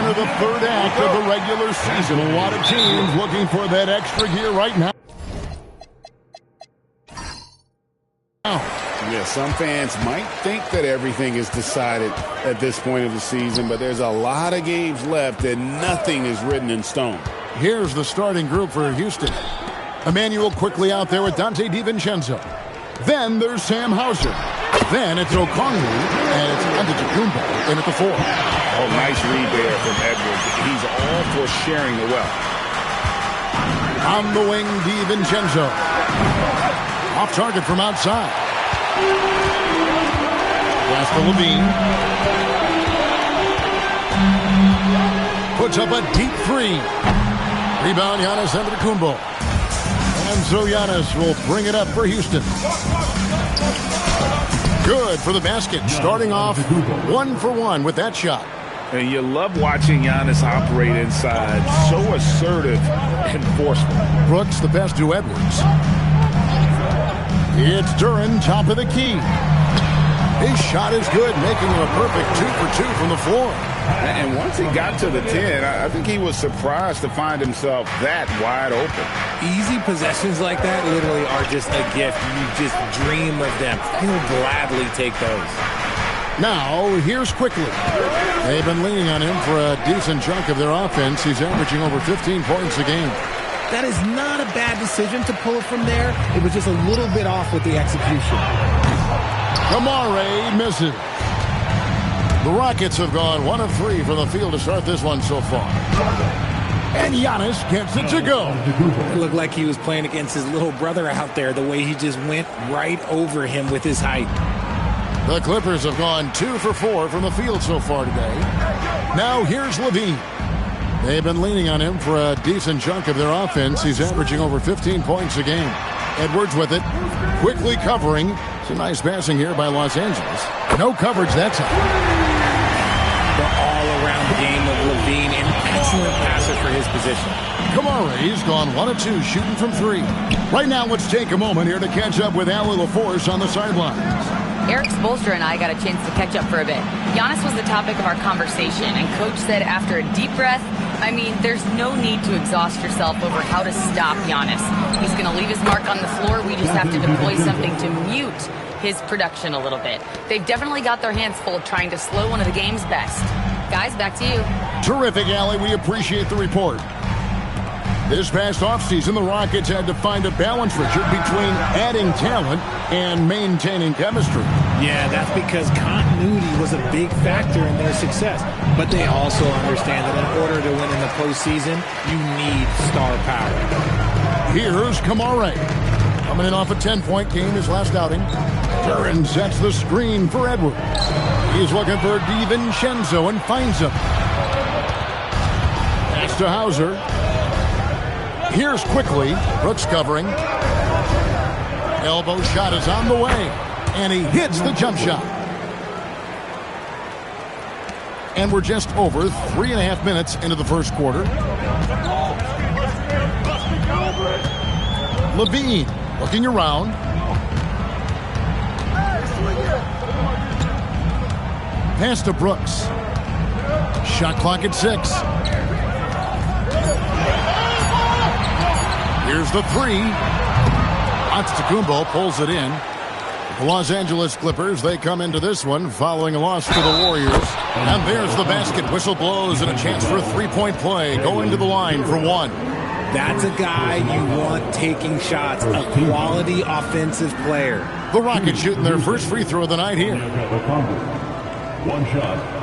enter the third act of the regular season. A lot of teams looking for that extra gear right now. Yeah, some fans might think that everything is decided at this point of the season, but there's a lot of games left and nothing is written in stone. Here's the starting group for Houston. Emmanuel quickly out there with Dante DiVincenzo. Then there's Sam Hauser. Then it's Okongwu, and it's Antetokounmpo in at the 4. Oh, nice read there from Edwards. He's all for sharing the wealth. On the wing, DiVincenzo. Off target from outside. Pass to Levine. Puts up a deep 3. Rebound, Giannis Antetokounmpo. And so Giannis will bring it up for Houston. Good for the basket. Starting off 1 for 1 with that shot. And you love watching Giannis operate inside. So assertive and forceful. Brooks, the pass to Edwards. It's Duran, top of the key. His shot is good, making him a perfect 2 for 2 from the floor. And once he got to the 10, I think he was surprised to find himself that wide open. Easy possessions like that literally are just a gift. You just dream of them. He'll gladly take those. Now, here's Quickly. They've been leaning on him for a decent chunk of their offense. He's averaging over 15 points a game. That is not a bad decision to pull it from there. It was just a little bit off with the execution. Kamare misses. The Rockets have gone 1 of 3 from the field to start this one so far. And Giannis gets it to go. It looked like he was playing against his little brother out there, the way he just went right over him with his height. The Clippers have gone 2 for 4 from the field so far today. Now here's Levine. They've been leaning on him for a decent chunk of their offense. He's averaging over 15 points a game. Edwards with it. Quickly covering. Some nice passing here by Los Angeles. No coverage that time. The all-around game of Levine, an excellent passer for his position. Kamare's gone 1 of 2, shooting from 3. Right now, let's take a moment here to catch up with Allie LaForce on the sidelines. Eric Spoelstra and I got a chance to catch up for a bit. Giannis was the topic of our conversation, and Coach said after a deep breath, I mean, there's no need to exhaust yourself over how to stop Giannis. He's going to leave his mark on the floor. We just have to deploy something to mute his production a little bit. They've definitely got their hands full trying to slow one of the game's best. Guys, back to you. Terrific, Allie. We appreciate the report. This past offseason, the Rockets had to find a balance, Richard, between adding talent and maintaining chemistry. Yeah, that's because continuity was a big factor in their success. But they also understand that in order to win in the postseason, you need star power. Here's Kamare. Coming in off a 10-point game his last outing. Duran sets the screen for Edwards. He's looking for DiVincenzo and finds him. Pass to Hauser. Here's Quickly. Brooks covering. Elbow shot is on the way. And he hits the jump shot. And we're just over 3.5 minutes into the first quarter. Levine looking around. Pass to Brooks. Shot clock at 6. Here's the 3. Antetokounmpo pulls it in. The Los Angeles Clippers, they come into this one following a loss to the Warriors. And there's the basket. Whistle blows and a chance for a 3-point play. Going to the line for 1. That's a guy you want taking shots, a quality offensive player. The Rockets shooting their first free throw of the night here. 1 shot.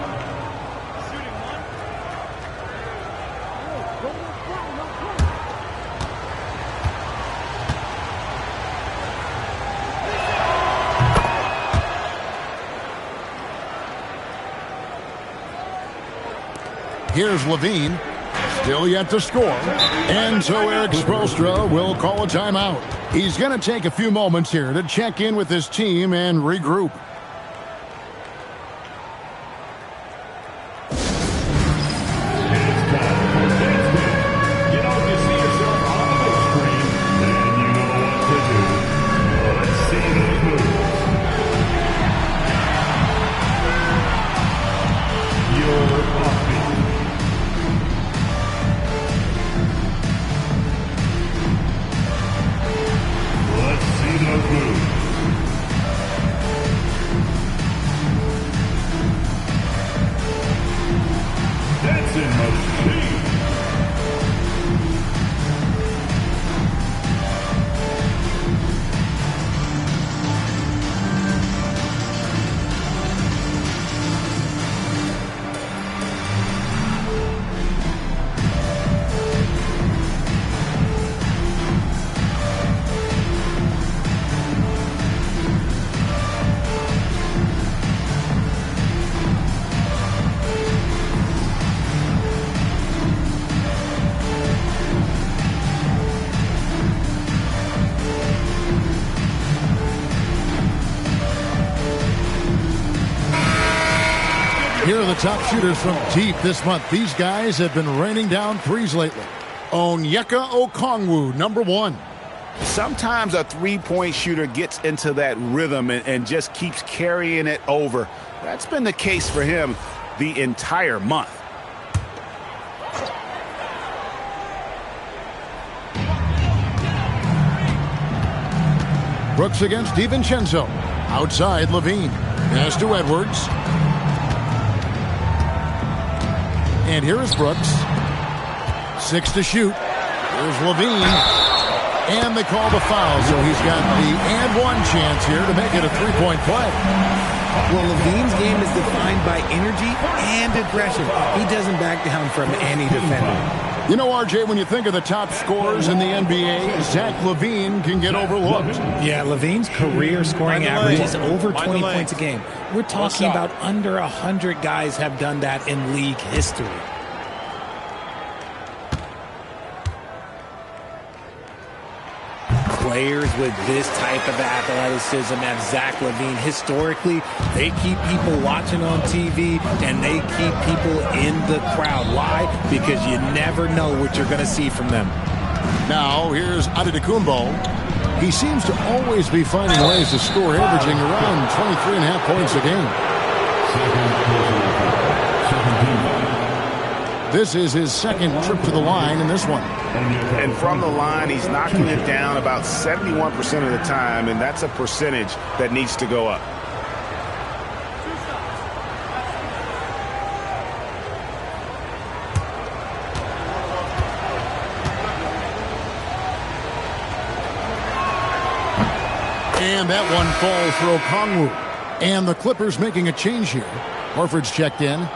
Here's Levine. Still yet to score. And so Eric Spoelstra will call a timeout. He's going to take a few moments here to check in with his team and regroup. of the top shooters from deep this month. These guys have been raining down threes lately. Onyeka Okongwu, number 1. Sometimes a three-point shooter gets into that rhythm and just keeps carrying it over. That's been the case for him the entire month. Brooks against DiVincenzo. Outside, Levine. Pass to Edwards. And here is Brooks. 6 to shoot. Here's Levine. And they call the foul, so he's got the and one chance here to make it a three-point play. Well, Levine's game is defined by energy and aggression. He doesn't back down from any defender. You know, RJ, when you think of the top scorers in the NBA, Zach LaVine can get overlooked. Yeah, Levine's career scoring average is over 20 points a game. We're talking about under 100 guys have done that in league history. Players with this type of athleticism as Zach LaVine, historically, they keep people watching on TV and they keep people in the crowd. Why? Because you never know what you're going to see from them. Now, here's Antetokounmpo. He seems to always be finding ways to score, averaging around 23.5 points a game. This is his second trip to the line in this one. And from the line, he's knocking it down about 71% of the time, and that's a percentage that needs to go up. And that one falls for Okongwu. And the Clippers making a change here. Horford's checked in.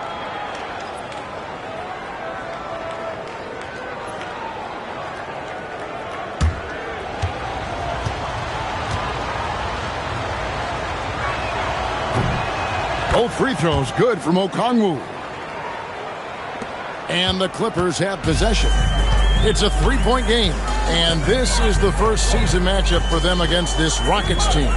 Both free throws good from Okongwu. And the Clippers have possession. It's a three-point game. And this is the first season matchup for them against this Rockets team.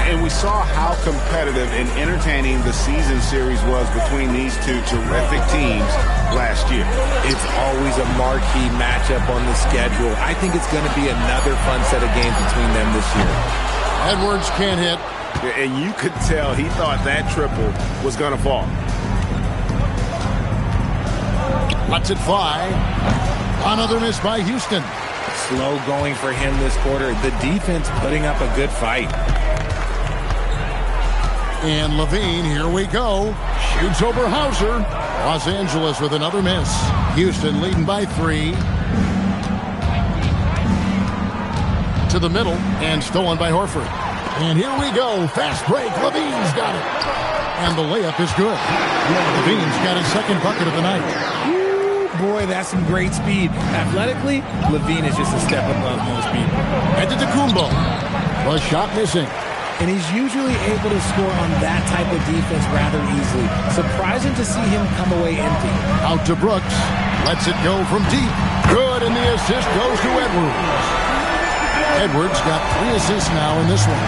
And we saw how competitive and entertaining the season series was between these two terrific teams last year. It's always a marquee matchup on the schedule. I think it's going to be another fun set of games between them this year. Edwards can't hit. And you could tell he thought that triple was going to fall. Lets it fly. Another miss by Houston. Slow going for him this quarter. The defense putting up a good fight. And Levine, here we go. Shoots over Hauser. Los Angeles with another miss. Houston leading by 3. To the middle and stolen by Horford. And here we go. Fast break. Levine's got it. And the layup is good. Levine's got his second bucket of the night. Ooh, boy, that's some great speed. Athletically, Levine is just a step above most people. Antetokounmpo. The shot missing. And he's usually able to score on that type of defense rather easily. Surprising to see him come away empty. Out to Brooks. Lets it go from deep. Good, and the assist goes to Edwards. Edwards got 3 assists now in this one.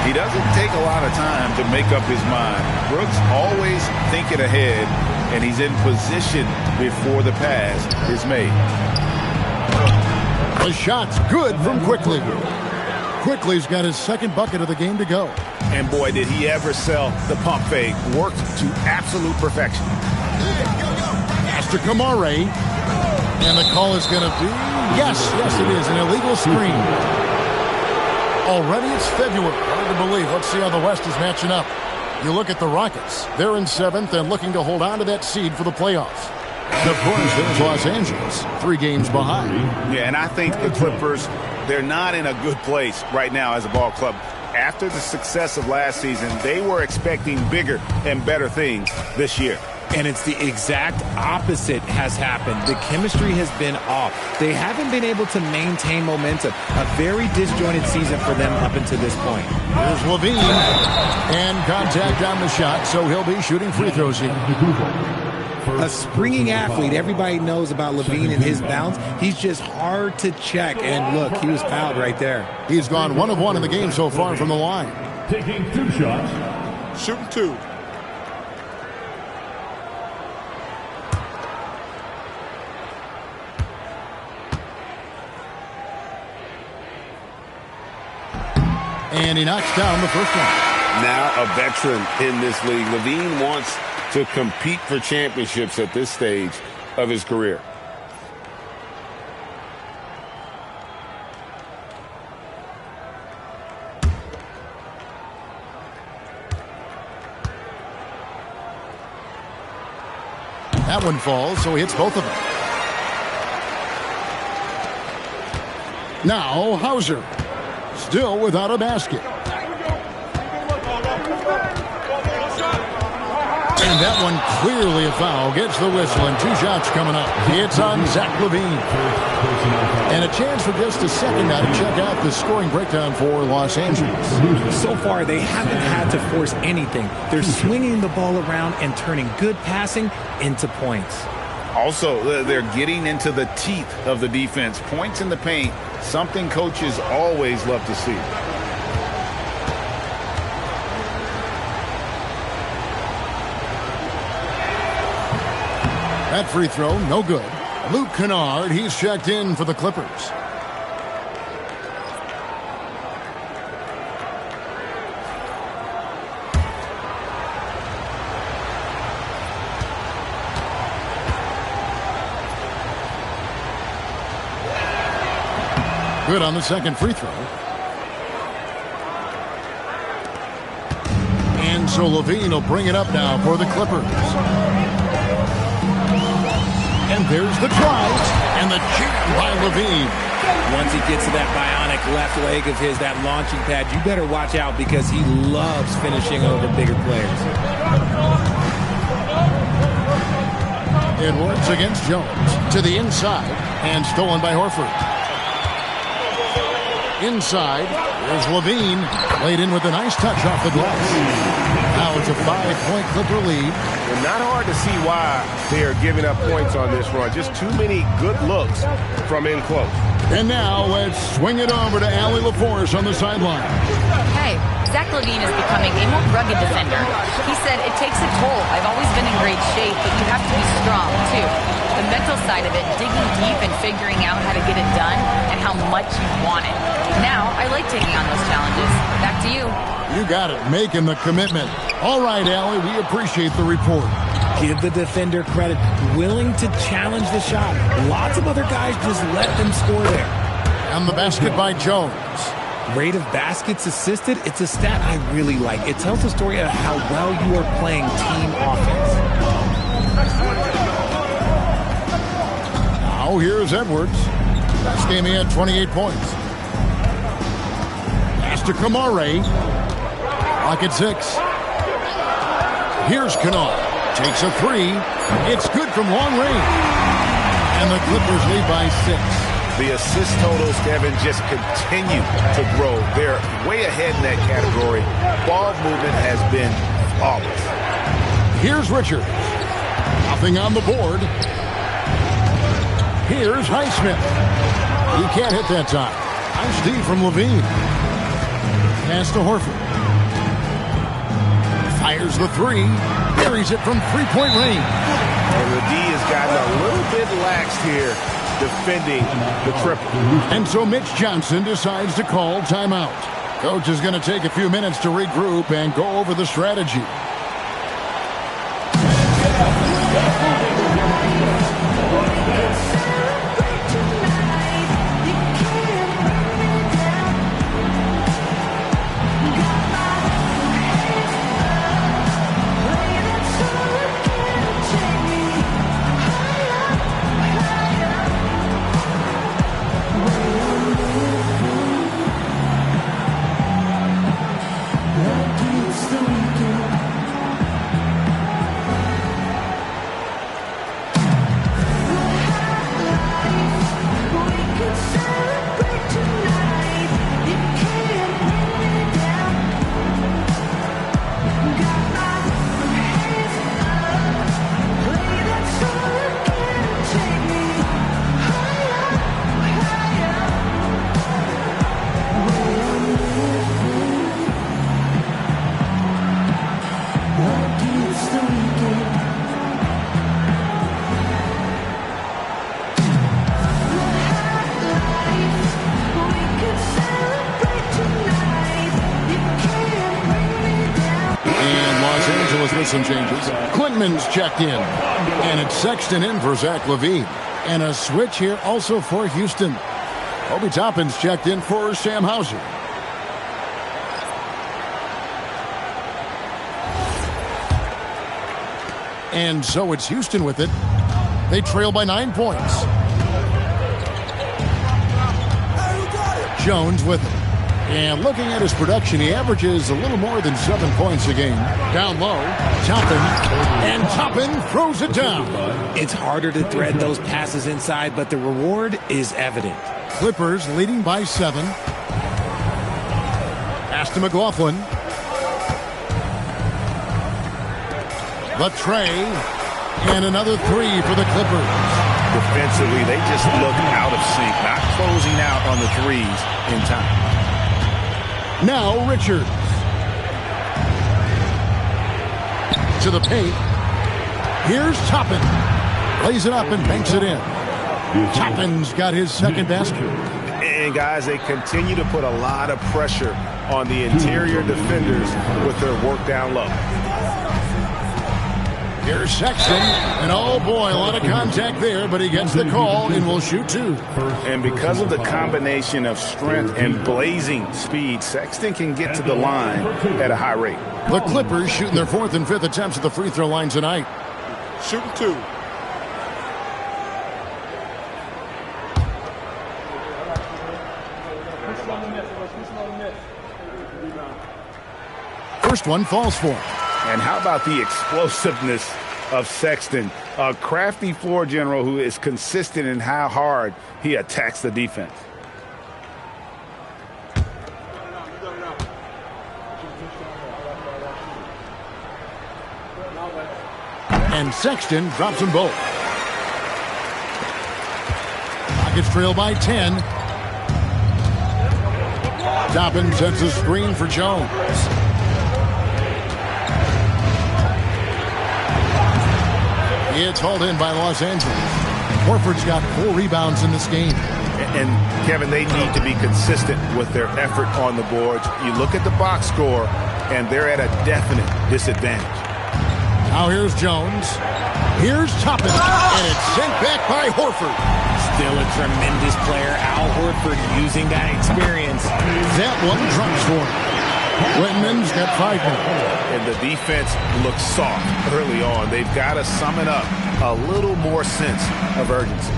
He doesn't take a lot of time to make up his mind. Brooks always thinking ahead, and he's in position before the pass is made. The shot's good from Quickly. Quickly's got his second bucket of the game to go. And boy, did he ever sell the pump fake. Worked to absolute perfection. Pass to Kamare. And the call is going to be, yes, it is, an illegal screen. Already it's February. Hard to believe. Let's see how the West is matching up. You look at the Rockets. They're in 7th and looking to hold on to that seed for the playoffs. And of course, there's Los Angeles, 3 games behind. Yeah, and I think the Clippers, they're not in a good place right now as a ball club. After the success of last season, they were expecting bigger and better things this year. And it's the exact opposite has happened. The chemistry has been off. They haven't been able to maintain momentum. A very disjointed season for them up until this point. Here's Levine. And contact on the shot, so he'll be shooting free throws here. A springing athlete. Everybody knows about Levine and his bounce. He's just hard to check. And look, he was fouled right there. He's gone 1 of 1 in the game so far from the line. Taking 2 shots. Shooting 2. And he knocks down the first one. Now a veteran in this league. Levine wants to compete for championships at this stage of his career. That one falls, so he hits both of them. Now Hauser, still without a basket. And that one clearly a foul. Gets the whistle and 2 shots coming up. It's on Zach LaVine. And a chance for just a second now to check out the scoring breakdown for Los Angeles. So far, they haven't had to force anything. They're swinging the ball around and turning good passing into points. Also, they're getting into the teeth of the defense. Points in the paint, something coaches always love to see. That free throw, no good. Luke Kennard, he's checked in for the Clippers. Good on the second free throw. And so LaVine will bring it up now for the Clippers. And there's the drive and the jam by LaVine. Once he gets to that bionic left leg of his, that launching pad, you better watch out because he loves finishing over bigger players. Edwards against Jones to the inside and stolen by Horford. Inside, there's LaVine, laid in with a nice touch off the glass. Now it's a 5-point Clipper lead. Not hard to see why they are giving up points on this run. Just too many good looks from in close. And now let's swing it over to Allie LaForce on the sideline. Hey, Zach LaVine is becoming a more rugged defender. He said, it takes a toll. I've always been in great shape, but you have to be strong, too. The mental side of it, digging deep and figuring out how to get it done and how much you want it. Now, I like taking on those challenges. Back to you. You got it, making the commitment. All right, Allie, we appreciate the report. Give the defender credit, willing to challenge the shot. Lots of other guys just let them score there. And the basket by Jones. Rate of baskets assisted, it's a stat I really like. It tells the story of how well you are playing team offense. Now here's Edwards. Last game he had 28 points. Pass to Kamare. Clock at 6. Here's Kennard. Takes a 3. It's good from long range. And the Clippers lead by 6. The assist totals, Kevin, just continue to grow. They're way ahead in that category. Ball movement has been flawless. Here's Richards. Nothing on the board. Here's Highsmith. He can't hit that time. Nice D from LaVine. Pass to Horford. Fires the 3. Buries it from 3-point range. And the D has gotten a little bit lax here defending the triple. And so Mitch Johnson decides to call timeout. Coach is going to take a few minutes to regroup and go over the strategy. Angeles with some changes. Quinman's checked in. And it's Sexton in for Zach LaVine. And a switch here also for Houston. Obi Toppin's checked in for Sam Hauser. And so it's Houston with it. They trail by 9 points. Jones with it. And looking at his production, he averages a little more than 7 points a game. Down low, Toppin. And Toppin throws it down. It's harder to thread those passes inside, but the reward is evident. Clippers leading by 7. Pass to McLaughlin. The tray. And another 3 for the Clippers. Defensively, they just look out of sync, not closing out on the threes in time. Now Richards. To the paint. Here's Toppin. Lays it up and banks it in. Toppin's got his second basket. And guys, they continue to put a lot of pressure on the interior defenders with their work down low. Here's Sexton, and oh boy, a lot of contact there, but he gets the call and will shoot 2. And because of the combination of strength and blazing speed, Sexton can get to the line at a high rate. The Clippers shooting their 4th and 5th attempts at the free throw line tonight. Shooting 2. First one falls for him. And how about the explosiveness of Sexton, a crafty floor general who is consistent in how hard he attacks the defense. And Sexton drops them both. Rockets trail by 10. Toppin sets a screen for Jones. It's hauled in by Los Angeles. Horford's got 4 rebounds in this game. And, Kevin, they need to be consistent with their effort on the boards. You look at the box score, and they're at a definite disadvantage. Now here's Jones. Here's Toppin. And it's sent back by Horford. Still a tremendous player. Al Horford using that experience. That one drops for him. Whitman's got 5 more. And the defense looks soft early on. They've got to sum it up a little more sense of urgency.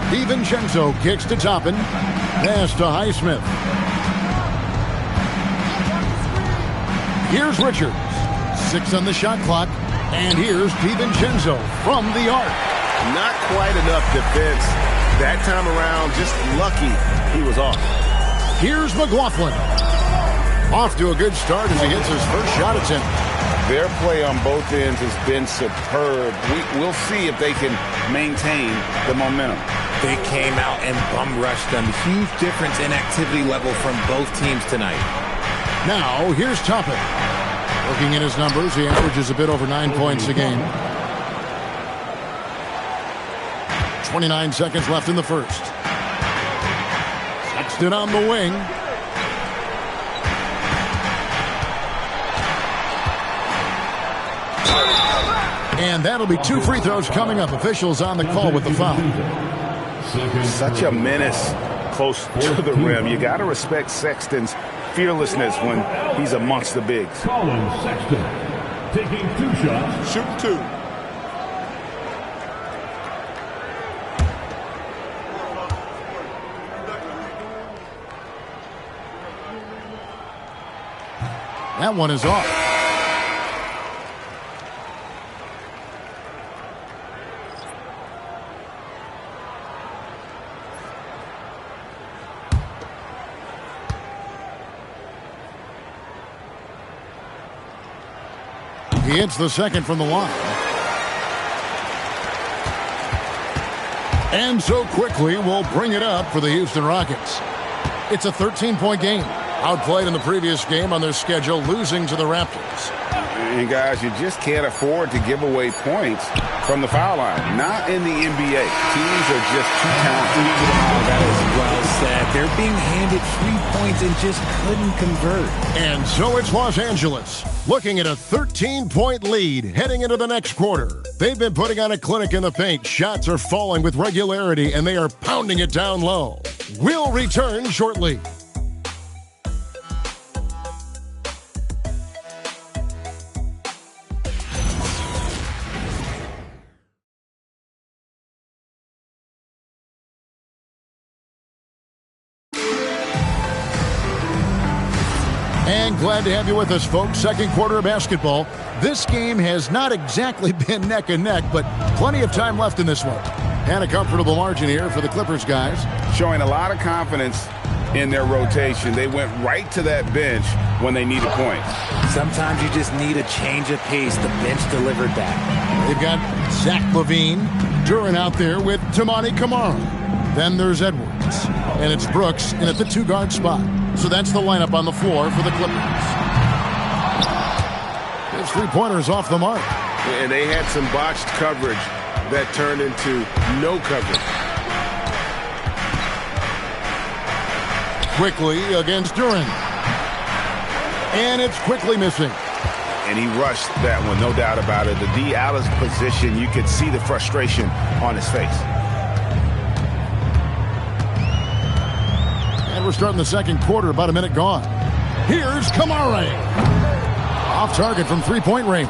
DiVincenzo kicks to Toppin. Pass to Highsmith. Here's Richards. 6 on the shot clock. And here's DiVincenzo from the arc. Not quite enough defense that time around. Just lucky he was off. Here's McLaughlin. Off to a good start as he hits his first shot attempt. Their play on both ends has been superb. We'll see if they can maintain the momentum. They came out and bum rushed them. Huge difference in activity level from both teams tonight. Now, here's Toppin. Looking at his numbers, he averages a bit over 9 points a game. 29 seconds left in the first. Sexton on the wing. And that'll be 2 free throws coming up. Officials on the call with the foul. Such a menace close to the rim. You got to respect Sexton's fearlessness when he's amongst the bigs. Colin Sexton taking 2 shots. Shooting 2. That one is off. He hits the second from the line. And so quickly we'll bring it up for the Houston Rockets. It's a 13-point game. Outplayed in the previous game on their schedule, losing to the Raptors. And, guys, you just can't afford to give away points from the foul line. Not in the NBA. Teams are just too talented. That is well said. They're being handed 3 points and just couldn't convert. And so it's Los Angeles, looking at a 13-point lead heading into the next quarter. They've been putting on a clinic in the paint. Shots are falling with regularity, and they are pounding it down low. We'll return shortly. And glad to have you with us, folks. Second quarter of basketball. This game has not exactly been neck and neck, but plenty of time left in this one. And a comfortable margin here for the Clippers guys. Showing a lot of confidence in their rotation. They went right to that bench when they needed points. Sometimes you just need a change of pace. The bench delivered that. They've got Zach LaVine, Duren out there with Tamani Kamara. Then there's Edwards. And it's Brooks in at the two-guard spot. So that's the lineup on the floor for the Clippers. His three-pointers off the mark. And they had some botched coverage that turned into no coverage. Quickly against Duren. And it's quickly missing. And he rushed that one, no doubt about it. The D out of position, you could see the frustration on his face. We're starting the second quarter, about a minute gone. Here's Kamara. Off target from three-point range.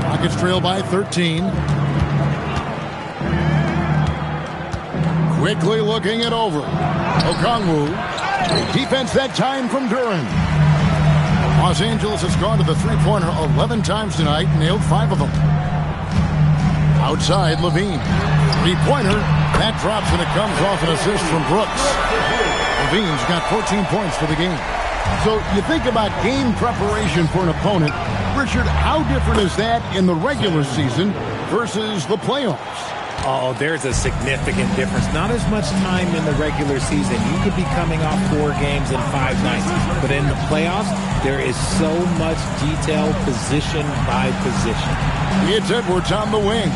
Rockets trail by 13. Quickly looking it over. Okongwu. Defense that time from Duren. Los Angeles has gone to the three-pointer 11 times tonight and nailed 5 of them. Outside, LaVine. Three-pointer. That drops and it comes off an assist from Brooks. LaVine's got 14 points for the game. So you think about game preparation for an opponent. Richard, how different is that in the regular season versus the playoffs? Oh, there's a significant difference. Not as much time in the regular season. You could be coming off 4 games in 5 nights. But in the playoffs, there is so much detail position by position. It's Edwards on the wing.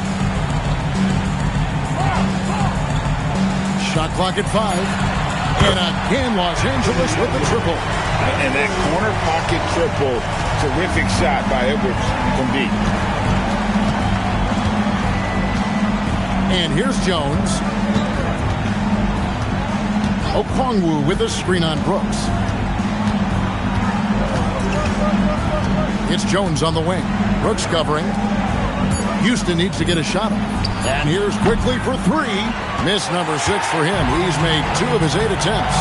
Shot clock at 5. And again, Los Angeles with the triple. And that corner pocket triple, terrific shot by Edwards from deep. And here's Jones. Okongwu with a screen on Brooks. It's Jones on the wing. Brooks covering. Houston needs to get a shot off. And here's quickly for 3. Miss number 6 for him. He's made 2 of his 8 attempts.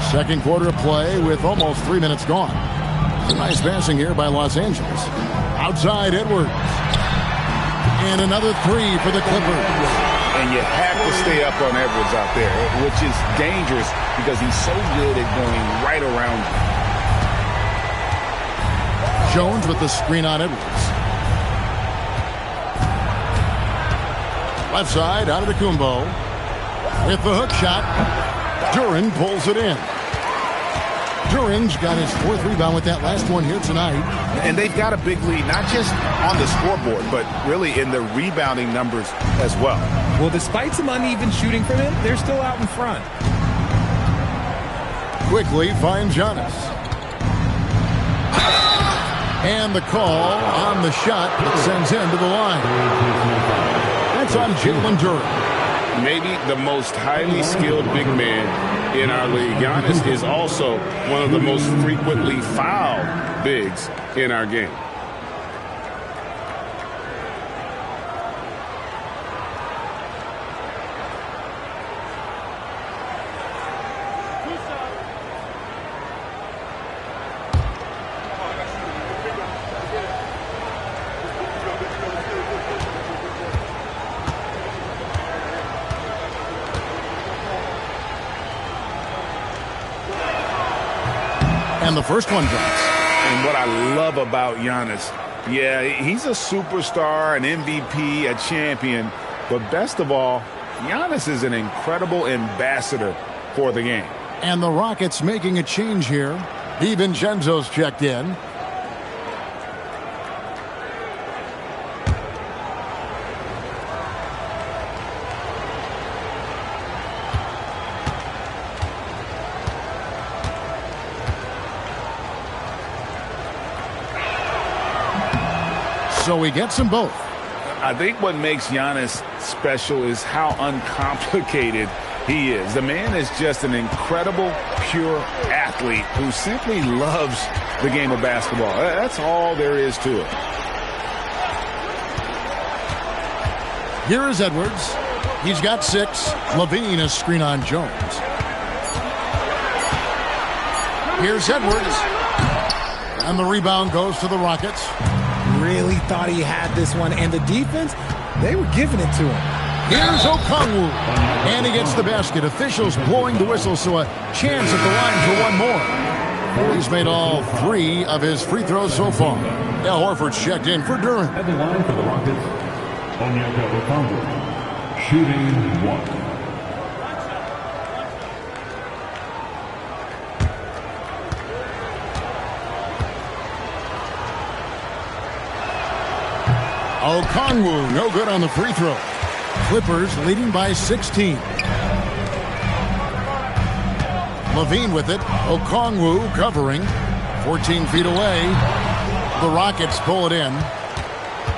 Second quarter of play with almost 3 minutes gone. It's a nice passing here by Los Angeles. Outside Edwards. And another 3 for the Clippers. And you have to stay up on Edwards out there, which is dangerous because he's so good at going right around you. Jones with the screen on Edwards. Left side, out of the Kumbo. With the hook shot, Duren pulls it in. Duren's got his 4th rebound with that last one here tonight. And they've got a big lead, not just on the scoreboard, but really in the rebounding numbers as well. Well, despite some uneven shooting from him, they're still out in front. Quickly finds Giannis. And the call on the shot that sends him to the line. That's on Jalen Duren. Maybe the most highly skilled big man in our league. Giannis is also one of the most frequently fouled bigs in our game. And the first one drops. And what I love about Giannis, yeah, he's a superstar, an MVP, a champion, but best of all, Giannis is an incredible ambassador for the game. And the Rockets making a change here. DiVincenzo's checked in. So he gets them both. I think what makes Giannis special is how uncomplicated he is. The man is just an incredible, pure athlete who simply loves the game of basketball. That's all there is to it. Here is Edwards. He's got 6. Levine a screen on Jones. Here's Edwards. And the rebound goes to the Rockets. Really thought he had this one, and the defense, they were giving it to him. Here's Okongwu, and he gets the basket. Officials blowing the whistle, so a chance at the line for one more. He's made all 3 of his free throws so far. Al Horford's checked in for Durant. At the line for the Rockets, Onyeka Okongwu, shooting 1. Okongwu, no good on the free throw. Clippers leading by 16. Levine with it. Okongwu covering. 14 feet away. The Rockets pull it in.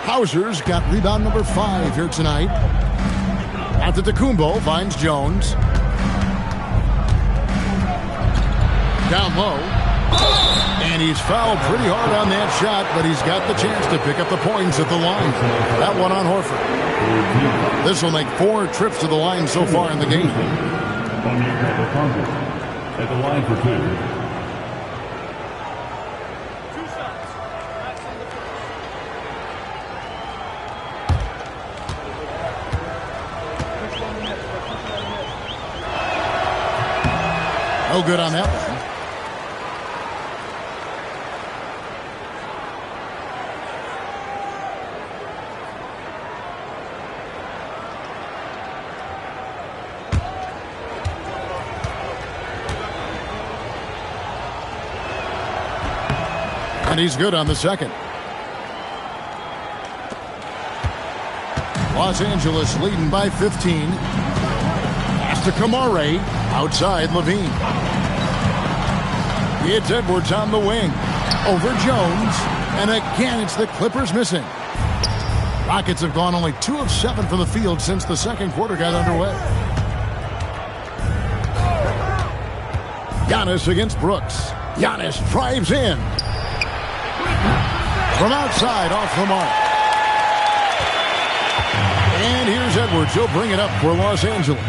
Hauser's got rebound number 5 here tonight. Antetokounmpo finds Jones. Down low. And he's fouled pretty hard on that shot, but he's got the chance to pick up the points at the line. That one on Horford. This will make 4 trips to the line so far in the game. At the line for 2. No good on that one. And he's good on the second. Los Angeles leading by 15. Pass to Kamare. Outside Levine. It's Edwards on the wing. Over Jones. And again, it's the Clippers missing. Rockets have gone only 2 of 7 from the field since the second quarter got underway. Giannis against Brooks. Giannis drives in. From outside, off the mark. And here's Edwards. He'll bring it up for Los Angeles.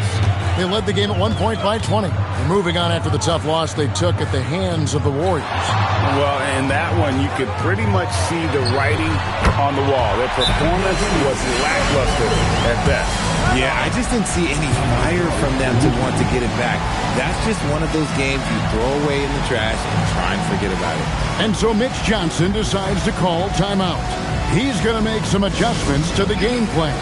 They led the game at one point by 20. They're moving on after the tough loss they took at the hands of the Warriors. Well, in that one, you could pretty much see the writing on the wall. Their performance was lackluster at best. Yeah, I just didn't see any fire from them to want to get it back. That's just one of those games you throw away in the trash and try and forget about it. And so Mitch Johnson decides to call timeout. He's going to make some adjustments to the game plan.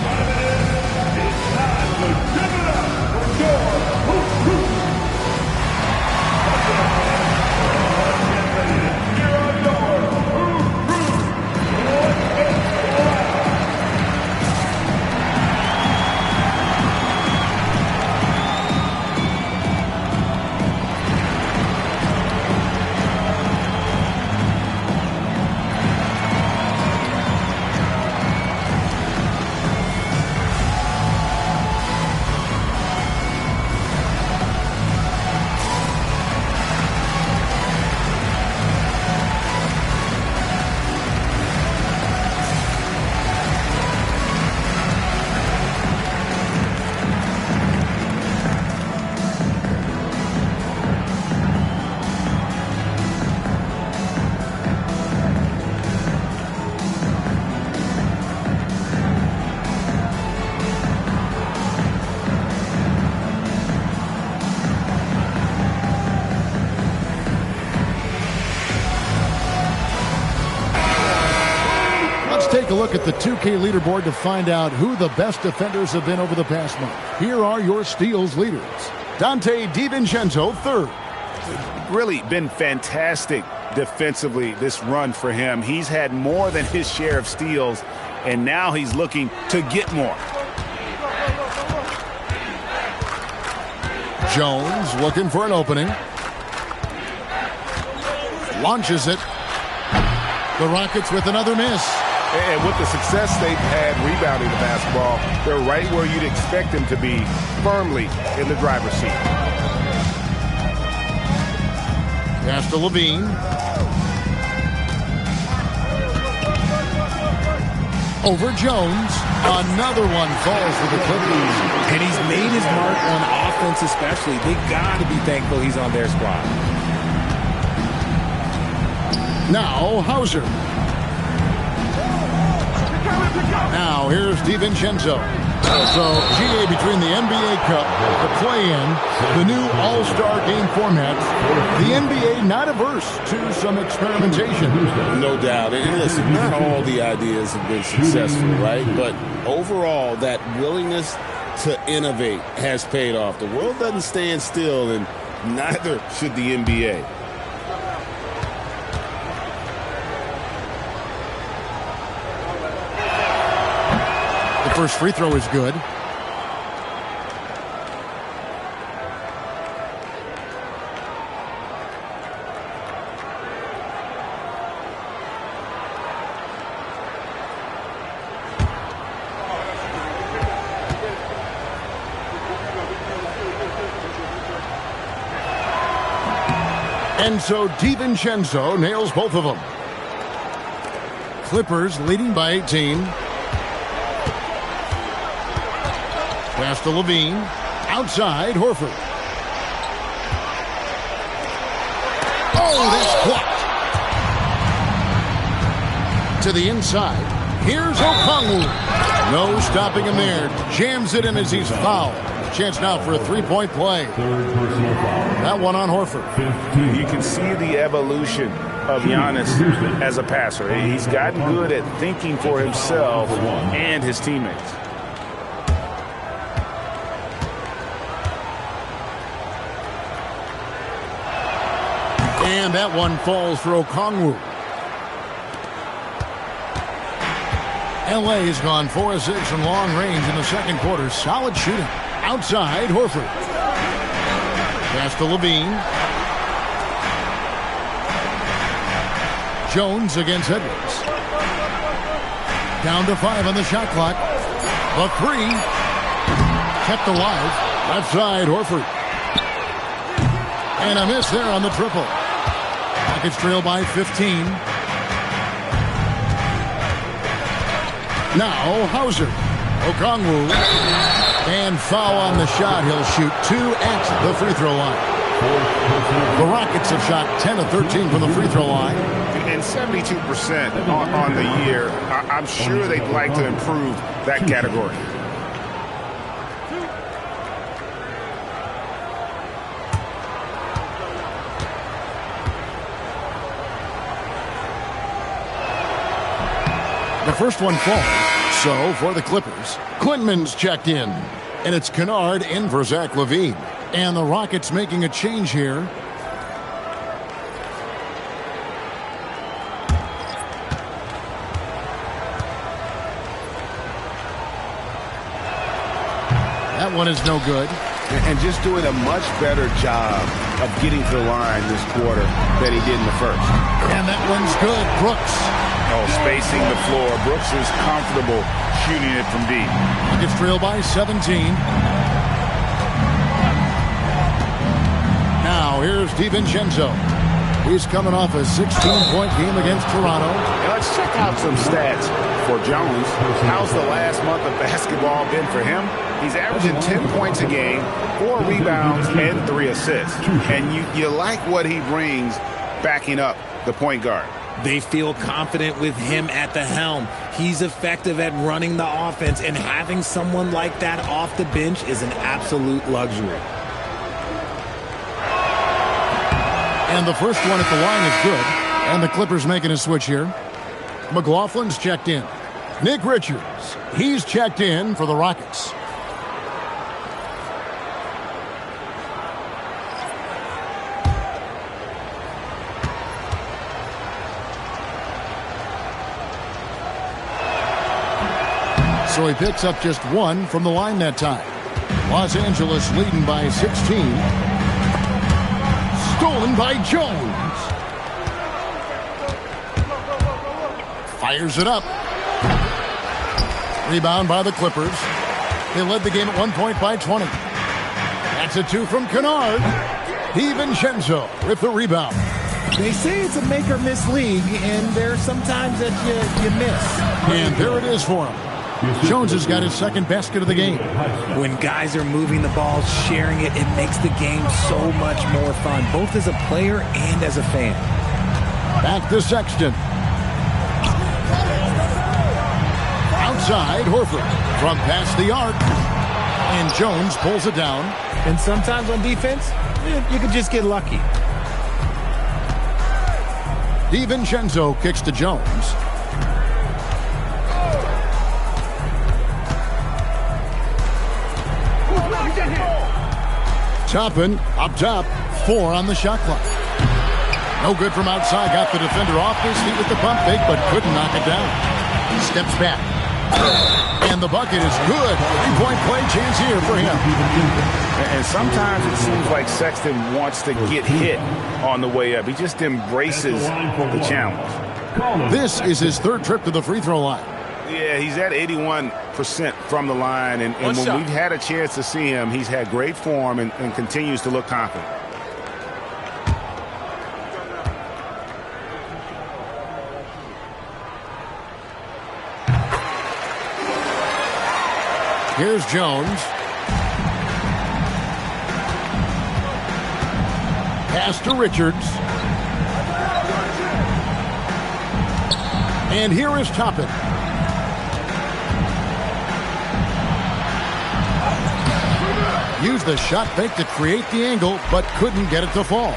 a look at the 2K leaderboard to find out who the best defenders have been over the past month. Here are your steals leaders. Dante DiVincenzo, third. Really been fantastic defensively this run for him. He's had more than his share of steals, and now he's looking to get more. Jones looking for an opening. Launches it. The Rockets with another miss. And with the success they've had rebounding the basketball, they're right where you'd expect them to be, firmly in the driver's seat. Pass to Levine. Over Jones. Another one falls for the Clippers. And he's made his mark on offense especially. They got to be thankful he's on their squad. Now Hauser. Now here's DiVincenzo. So GA between the NBA Cup, the play-in, the new All-Star game format, the NBA not averse to some experimentation. No doubt. And listen, not all the ideas have been successful, right? But overall, that willingness to innovate has paid off. The world doesn't stand still, and neither should the NBA. The first free throw is good. And so DiVincenzo nails both of them. Clippers leading by 18. Pass to Levine. Outside, Horford. Oh, that's blocked. To the inside. Here's Okongwu. No stopping him there. Jams it in as he's fouled. Chance now for a three-point play. That one on Horford. You can see the evolution of Giannis as a passer. He's gotten good at thinking for himself and his teammates. And that one falls for Okongwu. LA has gone 4 of 6 from long range in the second quarter. Solid shooting. Outside, Horford. Pass to Levine. Jones against Edwards. Down to 5 on the shot clock. The three. Kept alive. Left side, Horford. And a miss there on the triple. Rockets trail by 15. Now Hauser. Okongwu. And foul on the shot. He'll shoot 2 at the free throw line. The Rockets have shot 10 of 13 from the free throw line. And 72% on the year. I'm sure they'd like to improve that category. The first one falls. So, for the Clippers, Quintman's checked in. And it's Kennard in for Zach LaVine. And the Rockets making a change here. That one is no good. And just doing a much better job of getting to the line this quarter than he did in the first. And that one's good. Brooks. Oh, spacing the floor. Brooks is comfortable shooting it from deep. Rockets trail by 17. Now here's DiVincenzo. He's coming off a 16-point game against Toronto. Now let's check out some stats for Jones. How's the last month of basketball been for him? He's averaging 10 points a game, 4 rebounds, and 3 assists. And you like what he brings backing up the point guard. They feel confident with him at the helm. He's effective at running the offense, and having someone like that off the bench is an absolute luxury. And the first one at the line is good. And the Clippers making a switch here. McLaughlin's checked in. Nick Richards, he's checked in for the Rockets. So he picks up just one from the line that time. Los Angeles leading by 16. Stolen by Jones. Fires it up. Rebound by the Clippers. They led the game at 1 point by 20. That's a 2 from Kennard. DiVincenzo with the rebound. They say it's a make or miss league, and there's sometimes that you miss. And there it is for him. Jones has got his second basket of the game. When guys are moving the ball, sharing it, it makes the game so much more fun, both as a player and as a fan. Back to Sexton. Outside, Horford from past the arc. And Jones pulls it down. And sometimes on defense, you could just get lucky. DiVincenzo kicks to Jones. Toppin up top, 4 on the shot clock. No good from outside. Got the defender off his feet with the pump fake, but couldn't knock it down. Steps back. And the bucket is good. 3-point play chance here for him. And sometimes it seems like Sexton wants to get hit on the way up. He just embraces the challenge. This is his third trip to the free throw line. Yeah, he's at 81% from the line, and when we've had a chance to see him, he's had great form and continues to look confident. Here's Jones. Pass to Richards. And here is Toppin. Used the shot fake to create the angle, but couldn't get it to fall.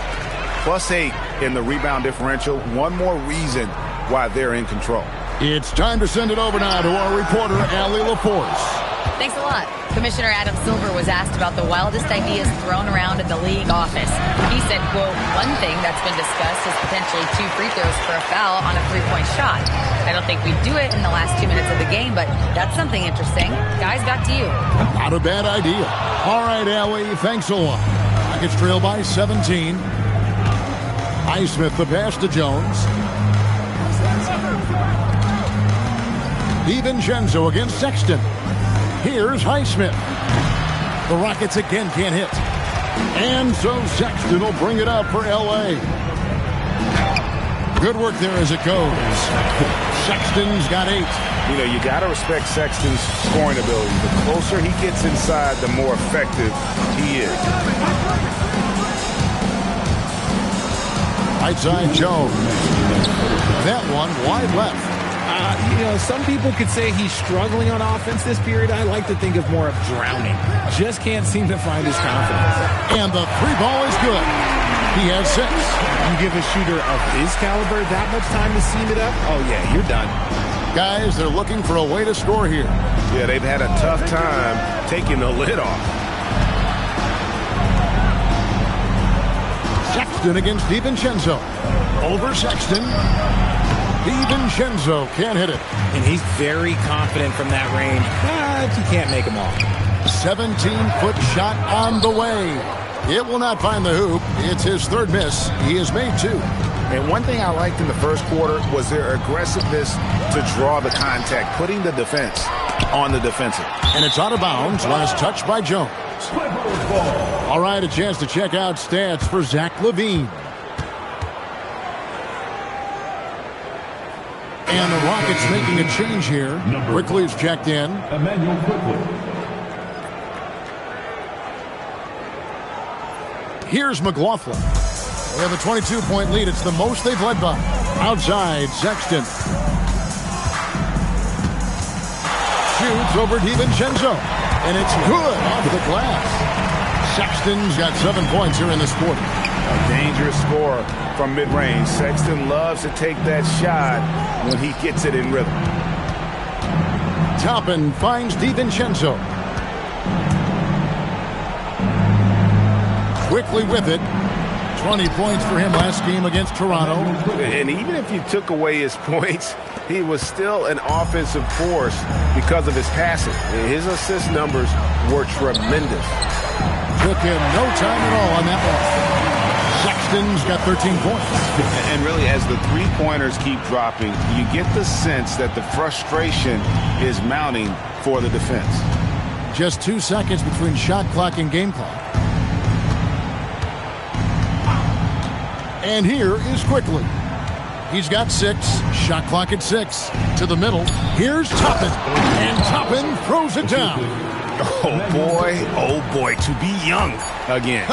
+8 in the rebound differential. One more reason why they're in control. It's time to send it over now to our reporter, Allie LaForce. Thanks a lot. Commissioner Adam Silver was asked about the wildest ideas thrown around in the league office. He said, quote, one thing that's been discussed is potentially 2 free throws for a foul on a 3-point shot. I don't think we'd do it in the last 2 minutes of the game, but that's something interesting. Guys, back to you. Not a bad idea. All right, Allie, thanks a lot. Rockets trail by 17. Highsmith the pass to Jones. DiVincenzo against Sexton. Here's Highsmith. The Rockets again can't hit. And so Sexton will bring it up for L.A. Good work there as it goes. Sexton's got 8. You know, you got to respect Sexton's scoring ability. The closer he gets inside, the more effective he is. Right side, Jones. That one wide left. Some people could say he's struggling on offense this period. I like to think of more of drowning. Just can't seem to find his confidence. And the 3 ball is good. He has 6. You give a shooter of his caliber that much time to seam it up? Oh, yeah, you're done. Guys, they're looking for a way to score here. Yeah, they've had a tough time taking the lid off. Sexton against DiVincenzo. Over Sexton. DiVincenzo can't hit it. And he's very confident from that range, but you can't make him off. 17-foot shot on the way. It will not find the hoop. It's his third miss. He has made 2. And one thing I liked in the first quarter was their aggressiveness to draw the contact, putting the defense on the defensive. And it's out of bounds. Last touch by Jones. All right, a chance to check out stats for Zach LaVine. And the Rockets making a change here. Quickly's checked in. Emmanuel Quickly. Here's McLaughlin. They have a 22-point lead. It's the most they've led by. Outside, Sexton. Shoots over DiVincenzo. And it's good off the glass. Sexton's got 7 points here in this quarter. A dangerous score from mid-range. Sexton loves to take that shot when he gets it in rhythm. Toppin finds DiVincenzo. Quickly with it. 20 points for him last game against Toronto. And even if you took away his points, he was still an offensive force because of his passing. His assist numbers were tremendous. Took him no time at all on that one. Sexton's got 13 points. And really, as the three-pointers keep dropping, you get the sense that the frustration is mounting for the defense. Just 2 seconds between shot clock and game clock. And here is Quickly. He's got 6. Shot clock at 6. To the middle. Here's Toppin. And Toppin throws it down. Oh boy, to be young again.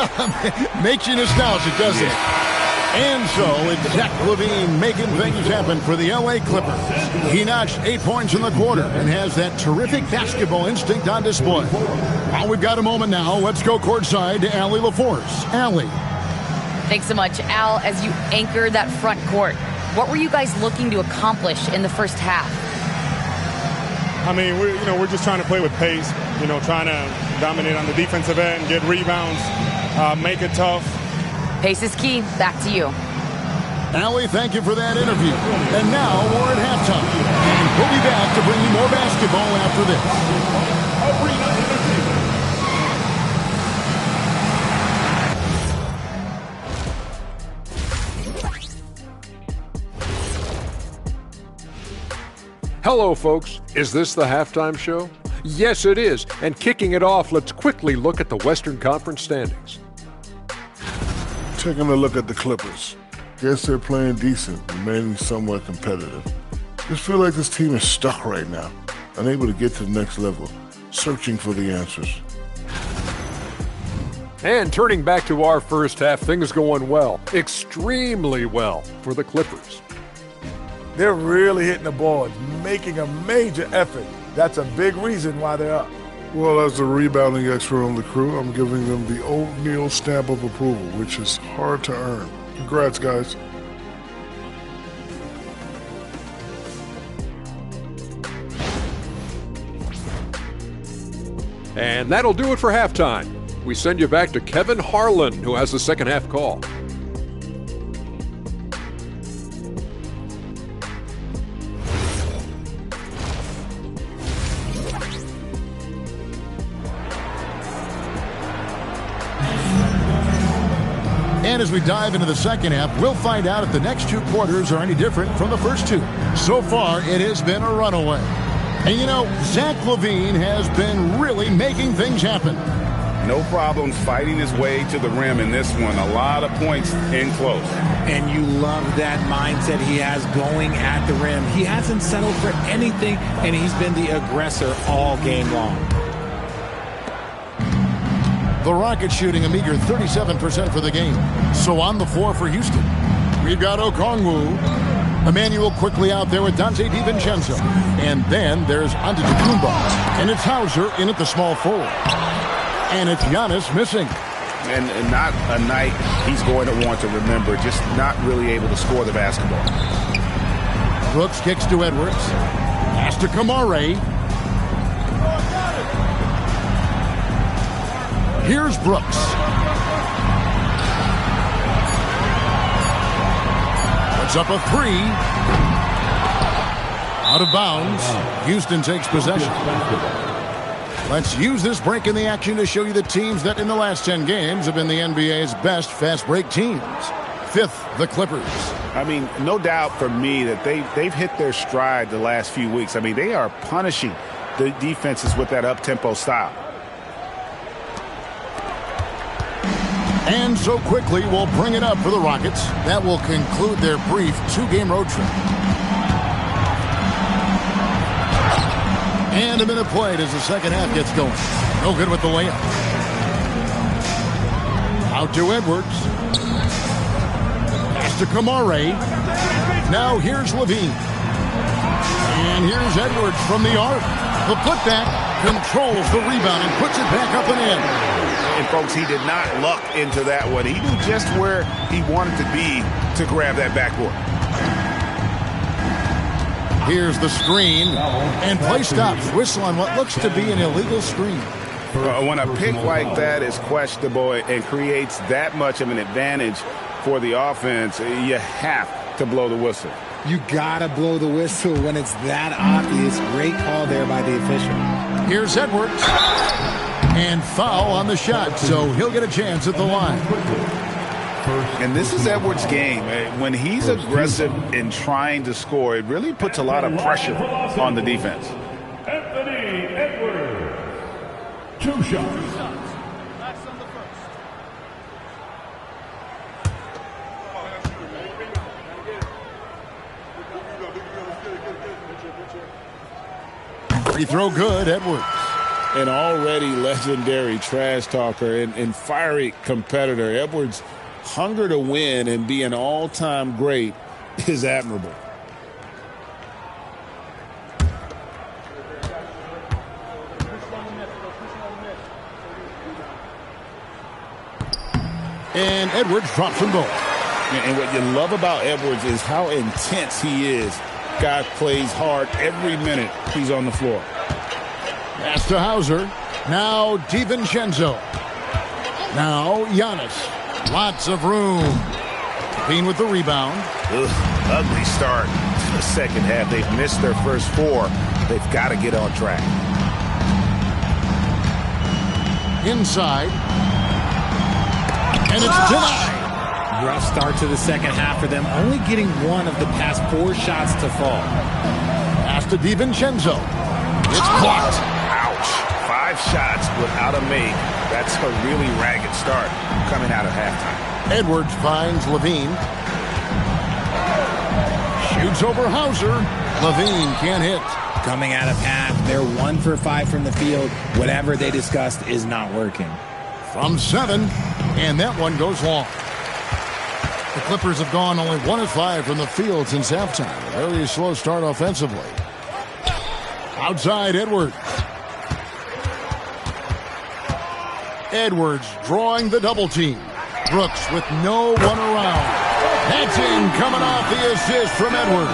Makes you nostalgic, doesn't it? And so it's Zach LaVine making things happen for the LA Clippers. He notched 8 points in the quarter and has that terrific basketball instinct on display. Well, we've got a moment now. Let's go courtside to Allie LaForce. Allie. Thanks so much, Al. As you anchor that front court, what were you guys looking to accomplish in the first half? I mean, we're just trying to play with pace, trying to dominate on the defensive end, get rebounds, make it tough. Pace is key. Back to you. Allie, thank you for that interview. And now we're at halftime. And we'll be back to bring you more basketball after this. Hello, folks. Is this the halftime show? Yes, it is. And kicking it off, let's quickly look at the Western Conference standings. Taking a look at the Clippers. Guess they're playing decent, remaining somewhat competitive. Just feel like this team is stuck right now, unable to get to the next level, searching for the answers. And turning back to our first half, things going well, extremely well for the Clippers. They're really hitting the ball, making a major effort. That's a big reason why they're up. Well, as the rebounding expert on the crew, I'm giving them the O'Neal stamp of approval, which is hard to earn. Congrats, guys. And that'll do it for halftime. We send you back to Kevin Harlan, who has the second half call. And as we dive into the second half, we'll find out if the next 2 quarters are any different from the first 2. So far, it has been a runaway. And Zach LaVine has been really making things happen. No problems fighting his way to the rim in this one. A lot of points in close. And you love that mindset he has going at the rim. He hasn't settled for anything, and he's been the aggressor all game long. The Rockets shooting a meager 37% for the game. So on the floor for Houston, we've got Okongwu. Emmanuel quickly out there with Dante DiVincenzo. And then there's Antetokounmpo. And it's Hauser in at the small forward. And it's Giannis missing. And not a night he's going to want to remember. Just not really able to score the basketball. Brooks kicks to Edwards. Pass to Kamare. Here's Brooks. Puts up a 3. Out of bounds. Houston takes possession. Let's use this break in the action to show you the teams that in the last 10 games have been the NBA's best fast break teams. 5th, the Clippers. I mean, no doubt for me that they've hit their stride the last few weeks. I mean, they are punishing the defenses with that up-tempo style. And so quickly, we'll bring it up for the Rockets. That will conclude their brief 2-game road trip. And a minute played as the second half gets going. No good with the layup. Out to Edwards. Pass to Kamare. Now here's LaVine. And here's Edwards from the arc. The putback controls the rebound and puts it back up and in. And, folks, he did not luck into that one. He knew just where he wanted to be to grab that backboard. Here's the screen, and play stops. Whistle on what looks to be an illegal screen. When a pick like that is questionable and creates that much of an advantage for the offense, you have to blow the whistle. You gotta blow the whistle when it's that obvious. Great call there by the official. Here's Edwards. And foul on the shot, so he'll get a chance at the line. And this is Edwards' game. When he's aggressive in trying to score, it really puts a lot of pressure on the defense. Anthony Edwards. 2 shots. Free throw good, Edwards. An already legendary trash talker and fiery competitor. Edwards' hunger to win and be an all-time great is admirable. And Edwards drops them both. And what you love about Edwards is how intense he is. Guy plays hard every minute he's on the floor. Pass to Hauser. Now DiVincenzo. Now Giannis. Lots of room. Bean with the rebound. Ugly start to the second half. They've missed their first 4. They've got to get on track. Inside. And it's denied. Rough start to the second half for them, only getting 1 of the past 4 shots to fall. Pass to DiVincenzo. It's blocked. Ouch. 5 shots without a make. That's a really ragged start coming out of halftime. Edwards finds Levine. Shoots over Hauser. Levine can't hit. Coming out of half, they're 1 for 5 from the field. Whatever they discussed is not working. From 7, and that one goes long. The Clippers have gone only 1 of 5 from the field since halftime. A very slow start offensively. Outside Edwards. Edwards drawing the double team. Brooks with no one around. That's in, coming off the assist from Edwards.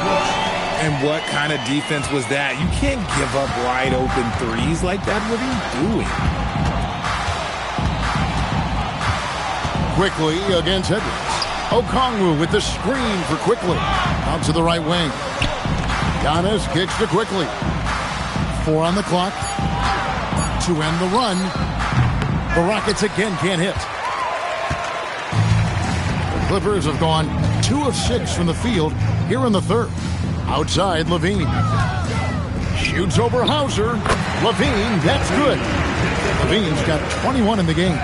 And what kind of defense was that? You can't give up wide open threes like that. What are you doing? Quickly against Edwards. Okongwu with the screen for Quickly. Out to the right wing. Giannis kicks to Quickly. 4 on the clock. To end the run. The Rockets again can't hit. The Clippers have gone 2 of 6 from the field here in the third. Outside Levine. Shoots over Hauser. Levine, that's good. Levine's got 21 in the game.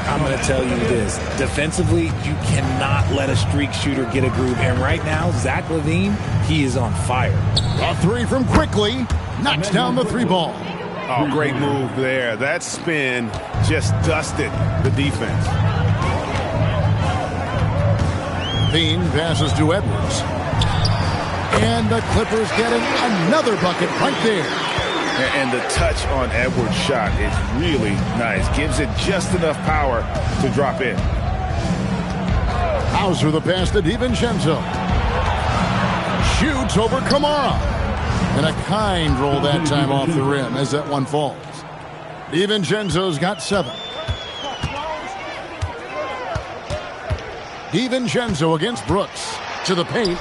I'm going to tell you this. Defensively, you cannot let a streak shooter get a groove. And right now, Zach LaVine, he is on fire. A 3 from Quickly. Knocks down the 3 ball. Oh, great move there. That spin just dusted the defense. Bean passes to Edwards. And the Clippers getting another bucket right there. And the touch on Edwards' shot is really nice. Gives it just enough power to drop in. Hauser the pass to DiVincenzo. Shoots over Kamara. And a kind roll that time off the rim as that one falls. DiVincenzo's got 7. DiVincenzo against Brooks. To the paint.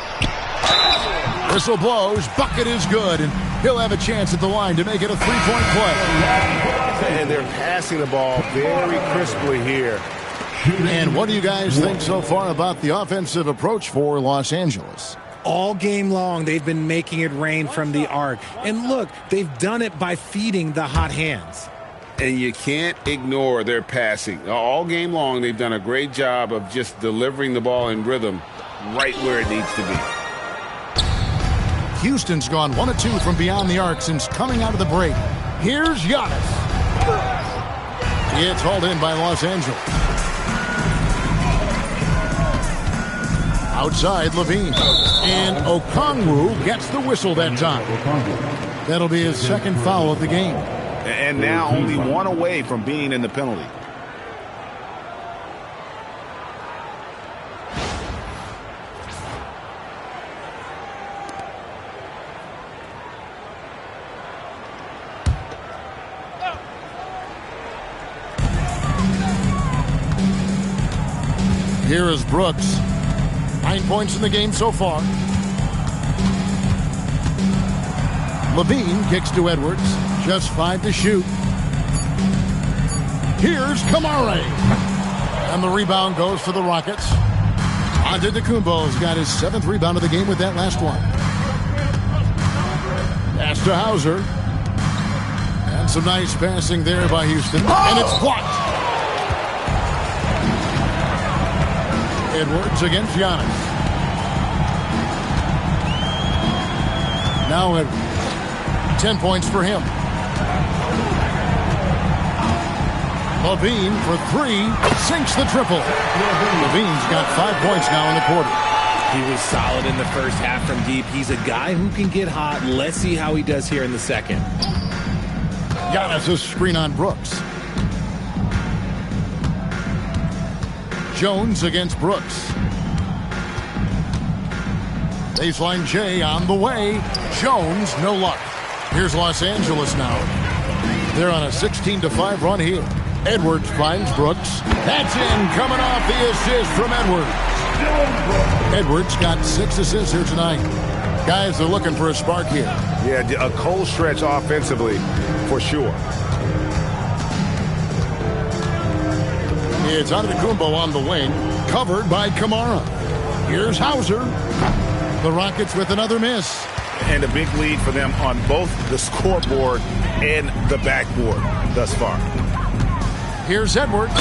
Whistle blows. Bucket is good. And he'll have a chance at the line to make it a 3-point play. And they're passing the ball very crisply here. And what do you guys think so far about the offensive approach for Los Angeles? All game long, they've been making it rain from the arc. And look, they've done it by feeding the hot hands. And you can't ignore their passing. All game long, they've done a great job of just delivering the ball in rhythm right where it needs to be. Houston's gone 1 of 2 from beyond the arc since coming out of the break. Here's Giannis. It's hauled in by Los Angeles. Outside Levine. And Okongwu gets the whistle that time. That'll be his 2nd foul of the game. And now only 1 away from being in the penalty. Here is Brooks. 9 points in the game so far. Levine kicks to Edwards. Just 5 to shoot. Here's Kamara. And the rebound goes to the Rockets. Antetokounmpo's got his 7th rebound of the game with that last one. Pass to Hauser. And some nice passing there by Houston. And it's blocked. Edwards against Giannis. Now Edwards. 10 points for him. Levine for 3. Sinks the triple. Levine's got 5 points now in the quarter. He was solid in the first half from deep. He's a guy who can get hot. Let's see how he does here in the second. Giannis' screen on Brooks. Jones against Brooks. Baseline J on the way. Jones, no luck. Here's Los Angeles now. They're on a 16-5 run here. Edwards finds Brooks. That's in, coming off the assist from Edwards. Edwards got 6 assists here tonight. Guys are looking for a spark here. Yeah, a cold stretch offensively, for sure. It's Antetokounmpo on the wing, covered by Kamara. Here's Hauser. The Rockets with another miss. And a big lead for them on both the scoreboard and the backboard thus far. Here's Edwards.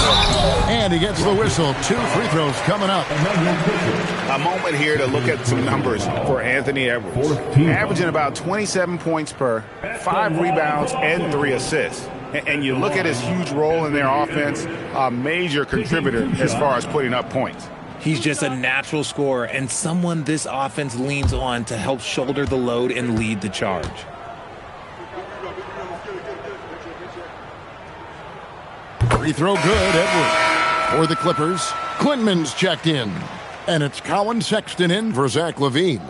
And he gets the whistle. 2 free throws coming up. A moment here to look at some numbers for Anthony Edwards. Averaging about 27 points per, 5 rebounds, and 3 assists. And you look at his huge role in their offense, a major contributor as far as putting up points. He's just a natural scorer and someone this offense leans on to help shoulder the load and lead the charge. Free throw good, Edwards. For the Clippers, Quinman's checked in. And it's Colin Sexton in for Zach LaVine.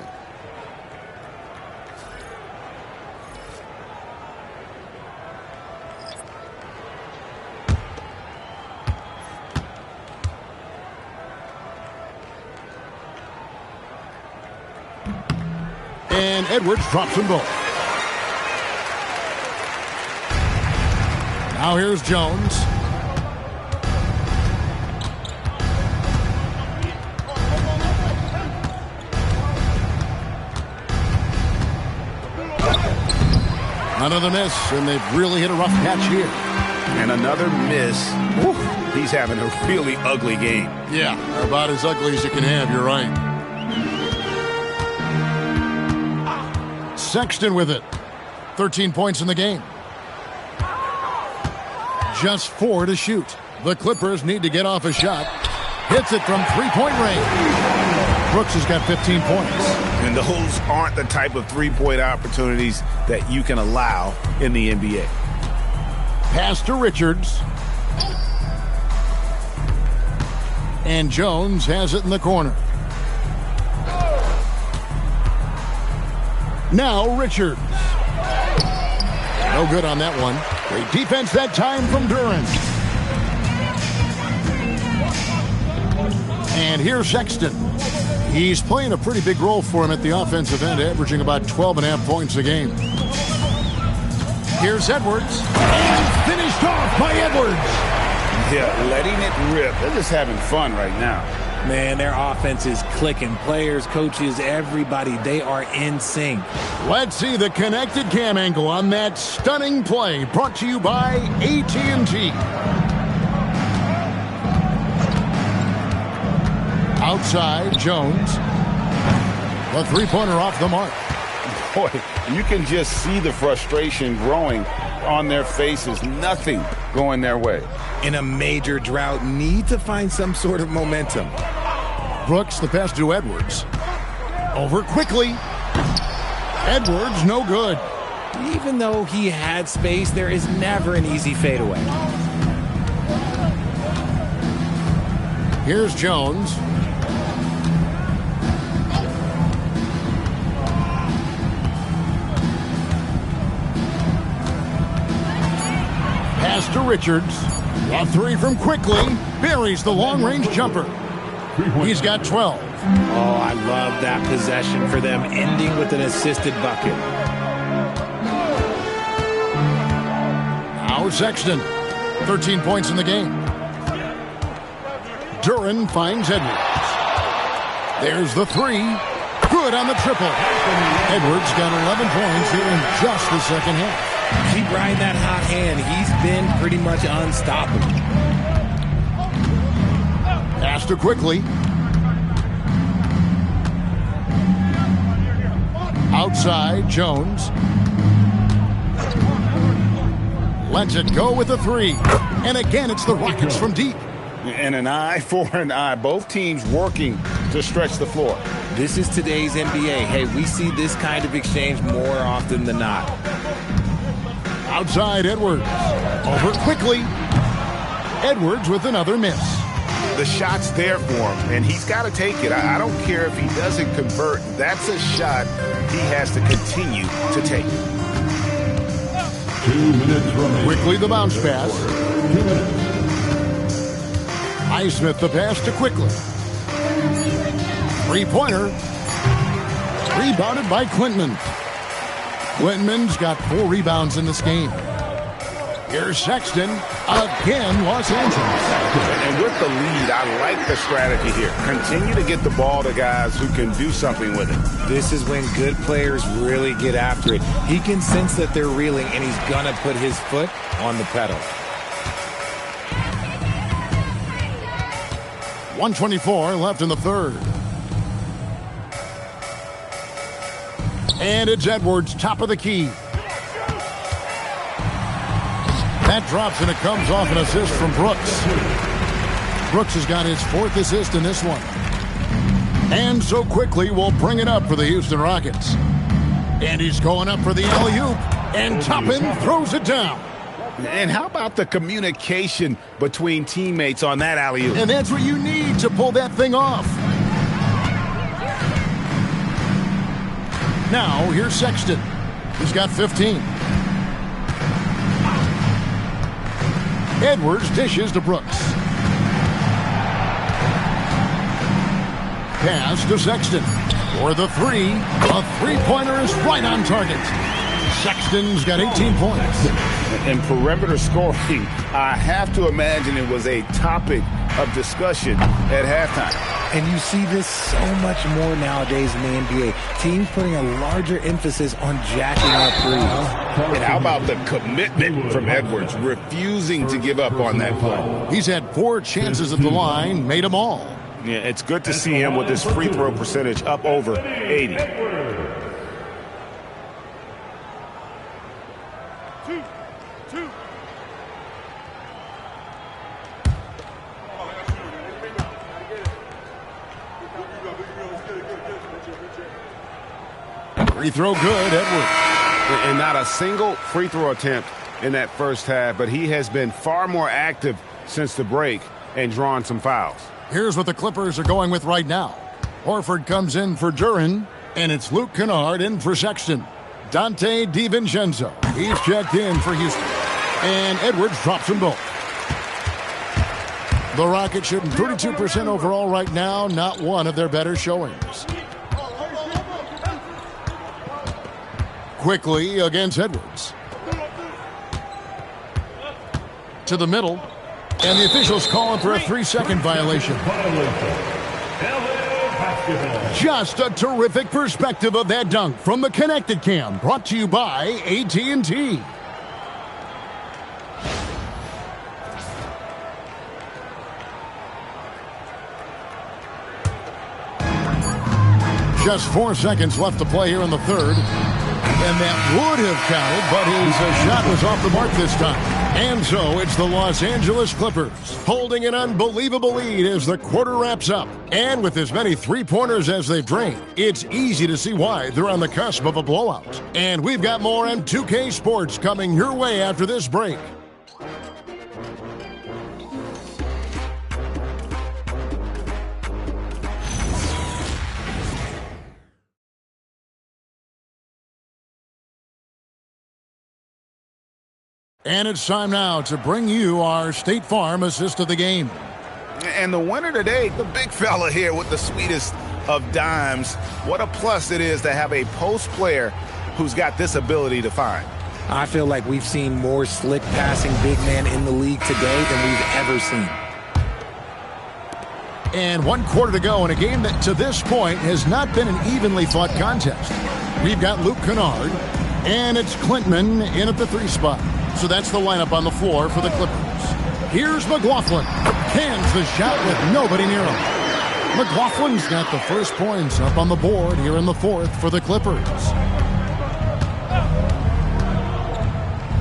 And Edwards drops them both. Now here's Jones. Another miss, and they've really hit a rough patch here. And another miss. Whew, he's having a really ugly game. Yeah, about as ugly as you can have, you're right. Sexton with it. 13 points in the game. Just 4 to shoot. The Clippers need to get off a shot. Hits it from 3-point range. Brooks has got 15 points. And those aren't the type of three-point opportunities that you can allow in the NBA. Pass to Richards. And Jones has it in the corner. Now Richards. No good on that one. Great defense that time from Duran. And here's Sexton. He's playing a pretty big role for him at the offensive end, averaging about 12.5 points a game. Here's Edwards. And finished off by Edwards. Yeah, letting it rip. They're just having fun right now. Man, their offense is clicking. Players, coaches, everybody, they are in sync. Let's see the connected cam angle on that stunning play, brought to you by AT&T. Outside, Jones. The three-pointer off the mark. Boy, you can just see the frustration growing on their faces. Nothing going their way. In a major drought, need to find some sort of momentum. Brooks, the pass to Edwards. Over quickly. Edwards, no good. Even though he had space, there is never an easy fadeaway. Here's Jones. Pass to Richards. A three from quickly. Buries the long-range jumper. He's got 12. Oh, I love that possession for them, ending with an assisted bucket. Now Sexton, 13 points in the game. Duran finds Edwards. There's the three. Good on the triple. Edwards got 11 points here in just the second half. Keep riding that hot hand. He's been pretty much unstoppable. Pass to Quickly. Outside, Jones. Lets it go with a three. And again, it's the Rockets from deep. And an eye for an eye. Both teams working to stretch the floor. This is today's NBA. Hey, we see this kind of exchange more often than not. Outside, Edwards. Over Quickly. Edwards with another miss. The shot's there for him, and he's got to take it. I don't care if he doesn't convert. That's a shot he has to continue to take. 2 minutes remaining. Quickly the bounce pass. 2 minutes. Highsmith the pass to Quickly. Three-pointer. Rebounded by Quintman. Quintman's got 4 rebounds in this game. Here's Sexton. Again, Los Angeles. And with the lead, I like the strategy here. Continue to get the ball to guys who can do something with it. This is when good players really get after it. He can sense that they're reeling, and he's going to put his foot on the pedal. 1:24 left in the third. And it's Edwards, top of the key. That drops, and it comes off an assist from Brooks. Brooks has got his 4th assist in this one. And so Quickly will bring it up for the Houston Rockets. And he's going up for the alley-oop. And Toppin throws it down. And how about the communication between teammates on that alley-oop? And that's what you need to pull that thing off. Now, here's Sexton. He's got 15. Edwards dishes to Brooks. Pass to Sexton. For the three. A three-pointer is right on target. Sexton's got 18 points. And perimeter scoring, I have to imagine it was a topic of discussion at halftime. And you see this so much more nowadays in the NBA. Teams putting a larger emphasis on jacking up threes. And how about the commitment from Edwards, refusing to give up on that play? He's had 4 chances at the line, made them all. Yeah, it's good to see him with his free throw percentage up over 80. Free throw good, Edwards. And not a single free throw attempt in that first half, but he has been far more active since the break and drawn some fouls. Here's what the Clippers are going with right now. Horford comes in for Duran, and it's Luke Kennard in for Sexton. Dante DiVincenzo, he's checked in for Houston. And Edwards drops them both. The Rockets shooting 32% overall right now, not one of their better showings. Quickly against Edwards. To the middle. And the officials calling for a 3-second violation. Just a terrific perspective of that dunk from the Connected Cam. Brought to you by AT&T. Just 4 seconds left to play here in the third. And that would have counted, but his shot was off the mark this time. And so it's the Los Angeles Clippers holding an unbelievable lead as the quarter wraps up. And with as many three-pointers as they've drained, it's easy to see why they're on the cusp of a blowout. And we've got more on 2K Sports coming your way after this break. And it's time now to bring you our State Farm assist of the game. And the winner today, the big fella here with the sweetest of dimes. What a plus it is to have a post player who's got this ability to find. I feel like we've seen more slick passing big man in the league today than we've ever seen. And 1 quarter to go in a game that to this point has not been an evenly fought contest. We've got Luke Kennard, and it's Klintman in at the 3 spot. So that's the lineup on the floor for the Clippers. Here's McLaughlin. Cans the shot with nobody near him. McLaughlin's got the first points up on the board here in the 4th for the Clippers.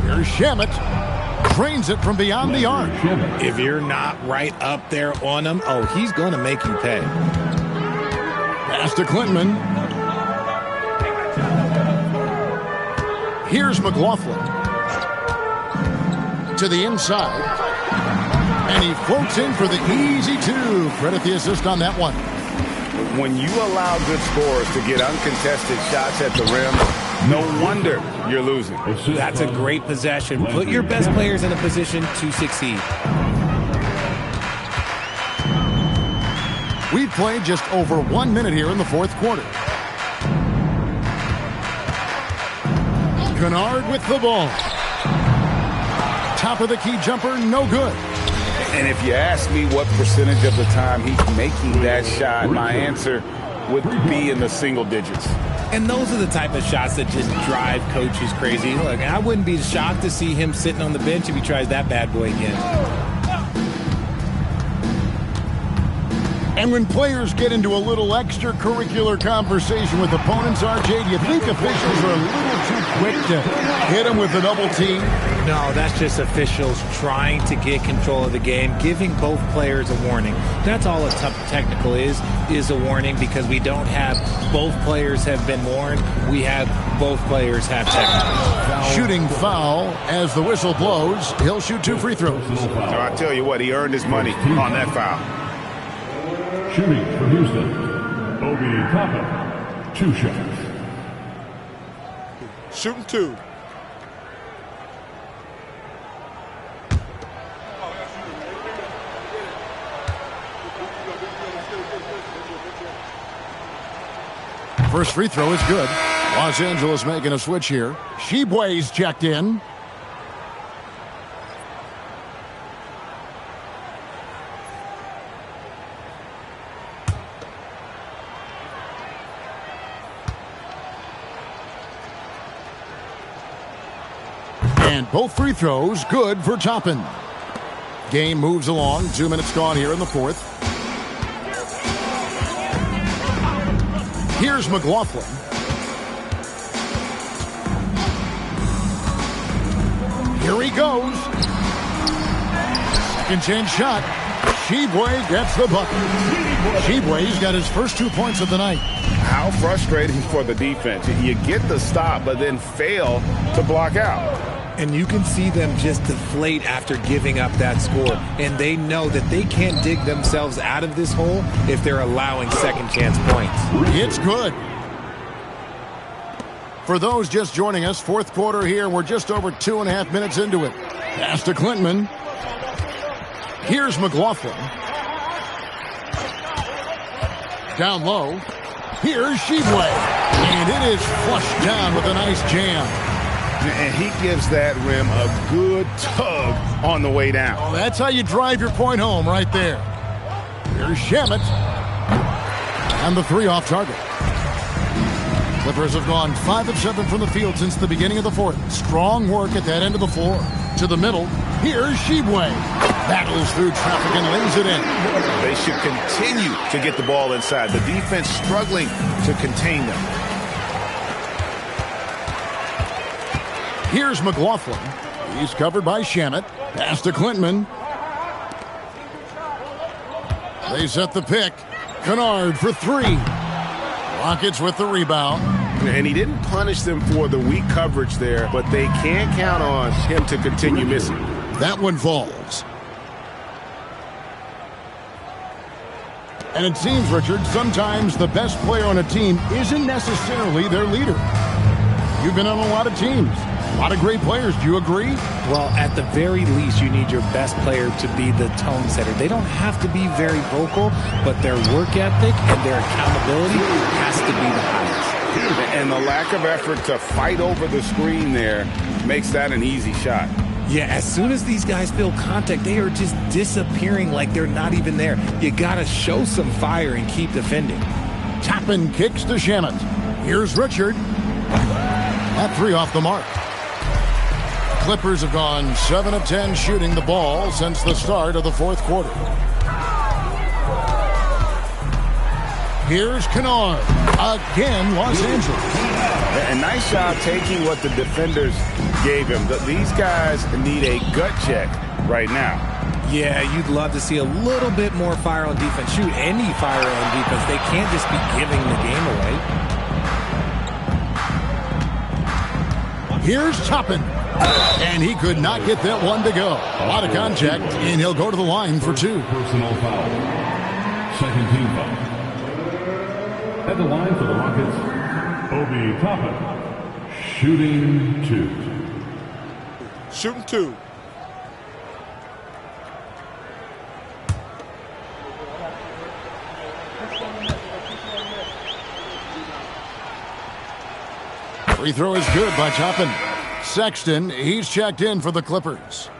Here's Shamet. Trains it from beyond the arc. If you're not right up there on him, oh, he's going to make you pay. Pass to Klintman. Here's McLaughlin. To the inside. And he floats in for the easy 2. Credit the assist on that one. When you allow good scorers to get uncontested shots at the rim, no wonder you're losing. That's a great possession. Put your best players in a position to succeed. We've played just over 1 minute here in the 4th quarter. Kennard with the ball. Top of the key jumper, no good. And if you ask me what percentage of the time he's making that shot, my answer would be in the single digits. And those are the type of shots that just drive coaches crazy. Look, I wouldn't be shocked to see him sitting on the bench if he tries that bad boy again. And when players get into a little extracurricular conversation with opponents, RJ, do you think officials are a little too quick to hit them with a double team? No, that's just officials trying to get control of the game, giving both players a warning. That's all a tough technical is a warning, because we don't have both players have been warned. We have both players have technical. Shooting foul as the whistle blows. He'll shoot 2 free throws. So I tell you what, he earned his money on that foul. Shooting for Houston, Obi Toppin, 2 shots. Shooting 2. First free throw is good. Los Angeles making a switch here. Sheboy's checked in. And both free throws good for Toppin. Game moves along. 2 minutes gone here in the 4th. Here's McLaughlin. Here he goes. Second chance shot. Sheboy gets the bucket. Sheboy's got his first 2 points of the night. How frustrating for the defense. You get the stop, but then fail to block out. And you can see them just deflate after giving up that score. And they know that they can't dig themselves out of this hole if they're allowing second chance points. It's good. For those just joining us, 4th quarter here. We're just over 2.5 minutes into it. Pass to Klintman. Here's McLaughlin. Down low. Here's Sheboy. And it is flushed down with a nice jam. And he gives that rim a good tug on the way down. Oh, that's how you drive your point home right there. Here's Shamet. And the 3 off target. Clippers have gone 5 of 7 from the field since the beginning of the 4th. Strong work at that end of the floor. To the middle. Here's Sheboy. Battles through traffic and lays it in. They should continue to get the ball inside. The defense struggling to contain them. Here's McLaughlin. He's covered by Shamet. Pass to Klintman. They set the pick. Kennard for 3. Rockets with the rebound. And he didn't punish them for the weak coverage there, but they can't count on him to continue missing. That one falls. And it seems, Richard, sometimes the best player on a team isn't necessarily their leader. You've been on a lot of teams. A lot of great players. Do you agree? Well, at the very least, you need your best player to be the tone setter. They don't have to be very vocal, but their work ethic and their accountability has to be the highest. And the lack of effort to fight over the screen there makes that an easy shot. Yeah, as soon as these guys feel contact, they are just disappearing like they're not even there. You got to show some fire and keep defending. Toppin kicks to Shamet. Here's Richard. That three off the mark. Clippers have gone 7 of 10 shooting the ball since the start of the fourth quarter. Here's Kennard. Again, Los Angeles. A nice job taking what the defenders gave him. These guys need a gut check right now. Yeah, you'd love to see a little bit more fire on defense. Shoot, any fire on defense. They can't just be giving the game away. Here's Toppin. And he could not get that one to go. A lot of contact, and he'll go to the line for two. Personal foul. Second team foul. At the line for the Rockets, Obi Toppin. Shooting two. Shooting two. Free throw is good by Toppin. Sexton, he's checked in for the Clippers.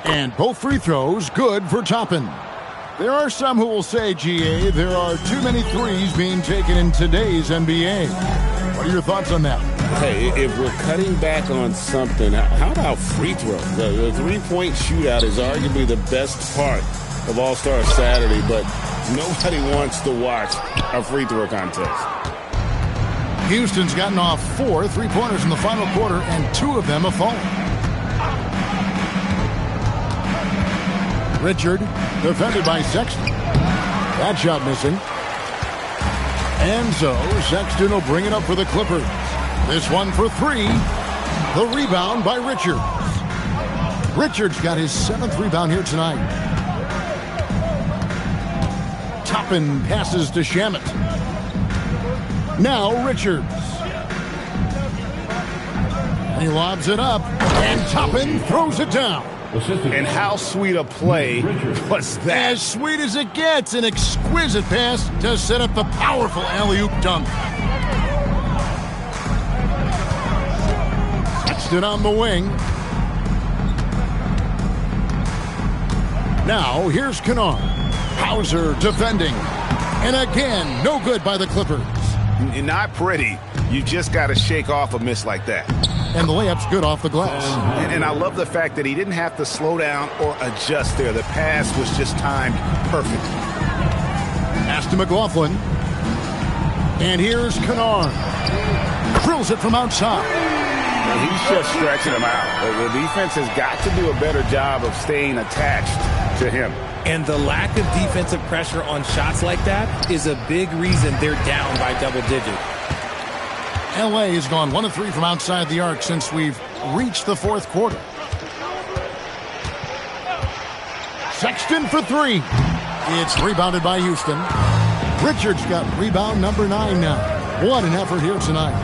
And both free throws good for Toppin. There are some who will say, GA, there are too many threes being taken in today's NBA. What are your thoughts on that? Hey, if we're cutting back on something, how about free throw? The three-point shootout is arguably the best part of All-Star Saturday, but nobody wants to watch a free throw contest. Houston's gotten off 4 3-pointers in the final quarter, and 2 of them have fallen. Richard, defended by Sexton. That shot missing. And so Sexton will bring it up for the Clippers. This one for 3. The rebound by Richards. Richards got his 7th rebound here tonight. Toppin passes to Shamet. Now Richards. And he lobs it up. And Toppin throws it down. And how sweet a play was that? As sweet as it gets, an exquisite pass to set up the powerful alley-oop dunk. Sexton on the wing. Now here's Kennard. Hauser defending. And again, no good by the Clippers. Not pretty. You just got to shake off a miss like that. And the layup's good off the glass. And I love the fact that he didn't have to slow down or adjust there. The pass was just timed perfectly. Pass to McLaughlin. And here's Kennard. Drills it from outside. He's just stretching him out. The defense has got to do a better job of staying attached to him. And the lack of defensive pressure on shots like that is a big reason they're down by double digit. LA has gone 1 of 3 from outside the arc since we've reached the fourth quarter. Sexton for 3. It's rebounded by Houston. Richards got rebound number 9 now. What an effort here tonight.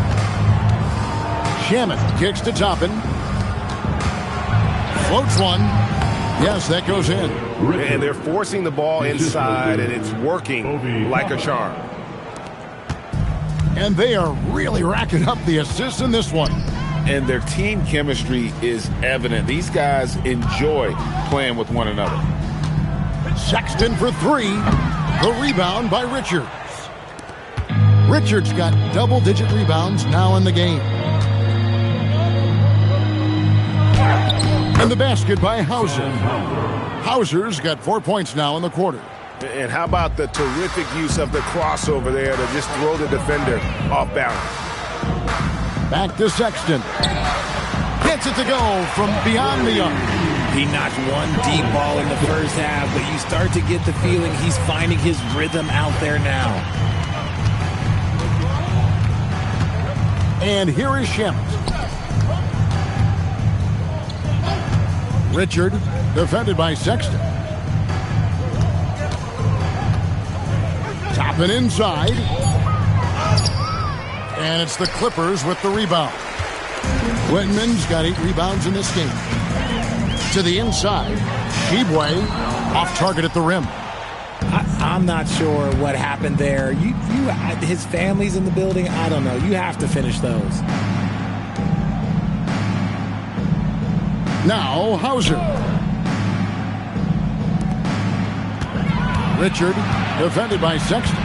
Shamet kicks to Toppin. Floats one. Yes, that goes in. And they're forcing the ball inside, and it's working like a charm. And they are really racking up the assists in this one. And their team chemistry is evident. These guys enjoy playing with one another. Sexton for 3. The rebound by Richards. Richards got double-digit rebounds now in the game. And the basket by Hauser. Hauser's got 4 points now in the quarter. And how about the terrific use of the crossover there to just throw the defender off balance. Back to Sexton. Gets it to go from beyond the arc. He knocked one deep ball in the first half, but you start to get the feeling he's finding his rhythm out there now. And here is Shamet. Richard, defended by Sexton. Toppin inside. And it's the Clippers with the rebound. Whitman's got 8 rebounds in this game. To the inside. Shibwe off target at the rim. I'm not sure what happened there. His family's in the building. I don't know. You have to finish those. Now Hauser. Richard, defended by Sexton.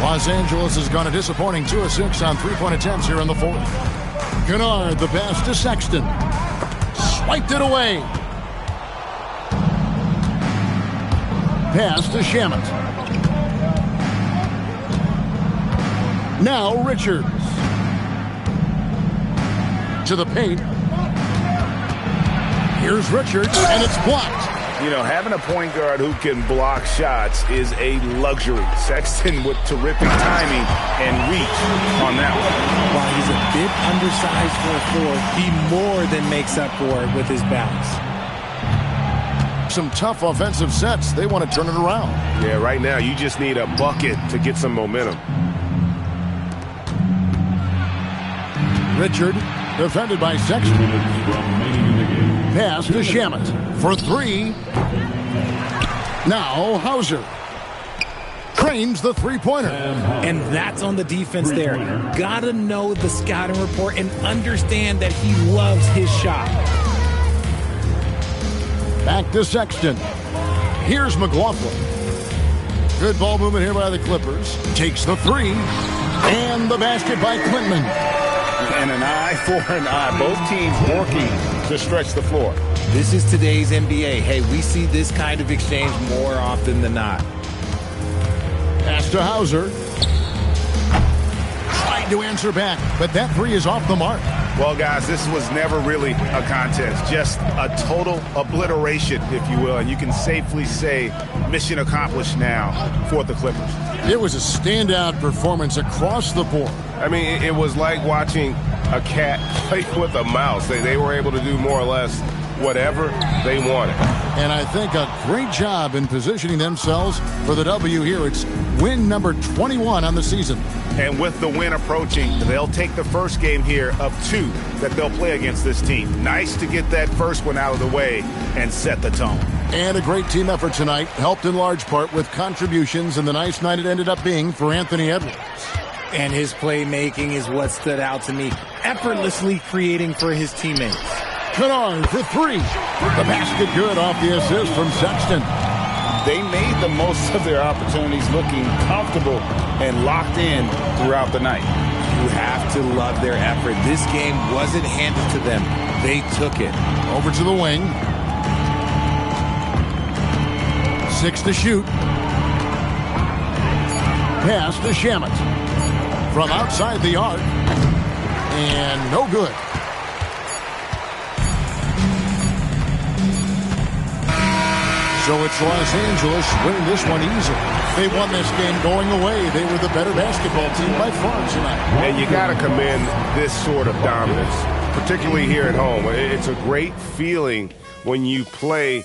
Los Angeles has gone a disappointing 2 of 6 on 3-point attempts here in the fourth. Kennard, the pass to Sexton. Swiped it away. Pass to Shamet. Now Richards. To the paint. Here's Richards, and it's blocked. You know, having a point guard who can block shots is a luxury. Sexton with terrific timing and reach on that one. While he's a bit undersized for a forward, he more than makes up for it with his bounce. Some tough offensive sets. They want to turn it around. Yeah, right now you just need a bucket to get some momentum. Richard, defended by Sexton. Pass to Shamet for 3. Now Hauser. Trains the three-pointer. And that's on the defense there. Gotta know the scouting report and understand that he loves his shot. Back to Sexton. Here's McLaughlin. Good ball movement here by the Clippers. Takes the 3. And the basket by Klintman. And an eye for an eye. Both teams working to stretch the floor. This is today's NBA. Hey, we see this kind of exchange more often than not. Pass to Hauser. Tried to answer back, but that 3 is off the mark. Well, guys, this was never really a contest. Just a total obliteration, if you will. And you can safely say mission accomplished now for the Clippers. It was a standout performance across the board. I mean, it was like watching a cat play with a mouse. They were able to do more or less whatever they wanted. And I think a great job in positioning themselves for the W here. It's win number 21 on the season. And with the win approaching, they'll take the first game here of 2 that they'll play against this team. Nice to get that first one out of the way and set the tone. And a great team effort tonight, helped in large part with contributions, and the nice night it ended up being for Anthony Edwards. And his playmaking is what stood out to me, effortlessly creating for his teammates. Kennard for 3. The basket good off the assist from Sexton. They made the most of their opportunities, looking comfortable and locked in throughout the night. You have to love their effort. This game wasn't handed to them. They took it. Over to the wing. 6 to shoot. Pass to Shamet. From outside the arc. And no good. So it's Los Angeles winning this one easily. They won this game going away. They were the better basketball team by far tonight. And you got to commend this sort of dominance, particularly here at home. It's a great feeling when you play.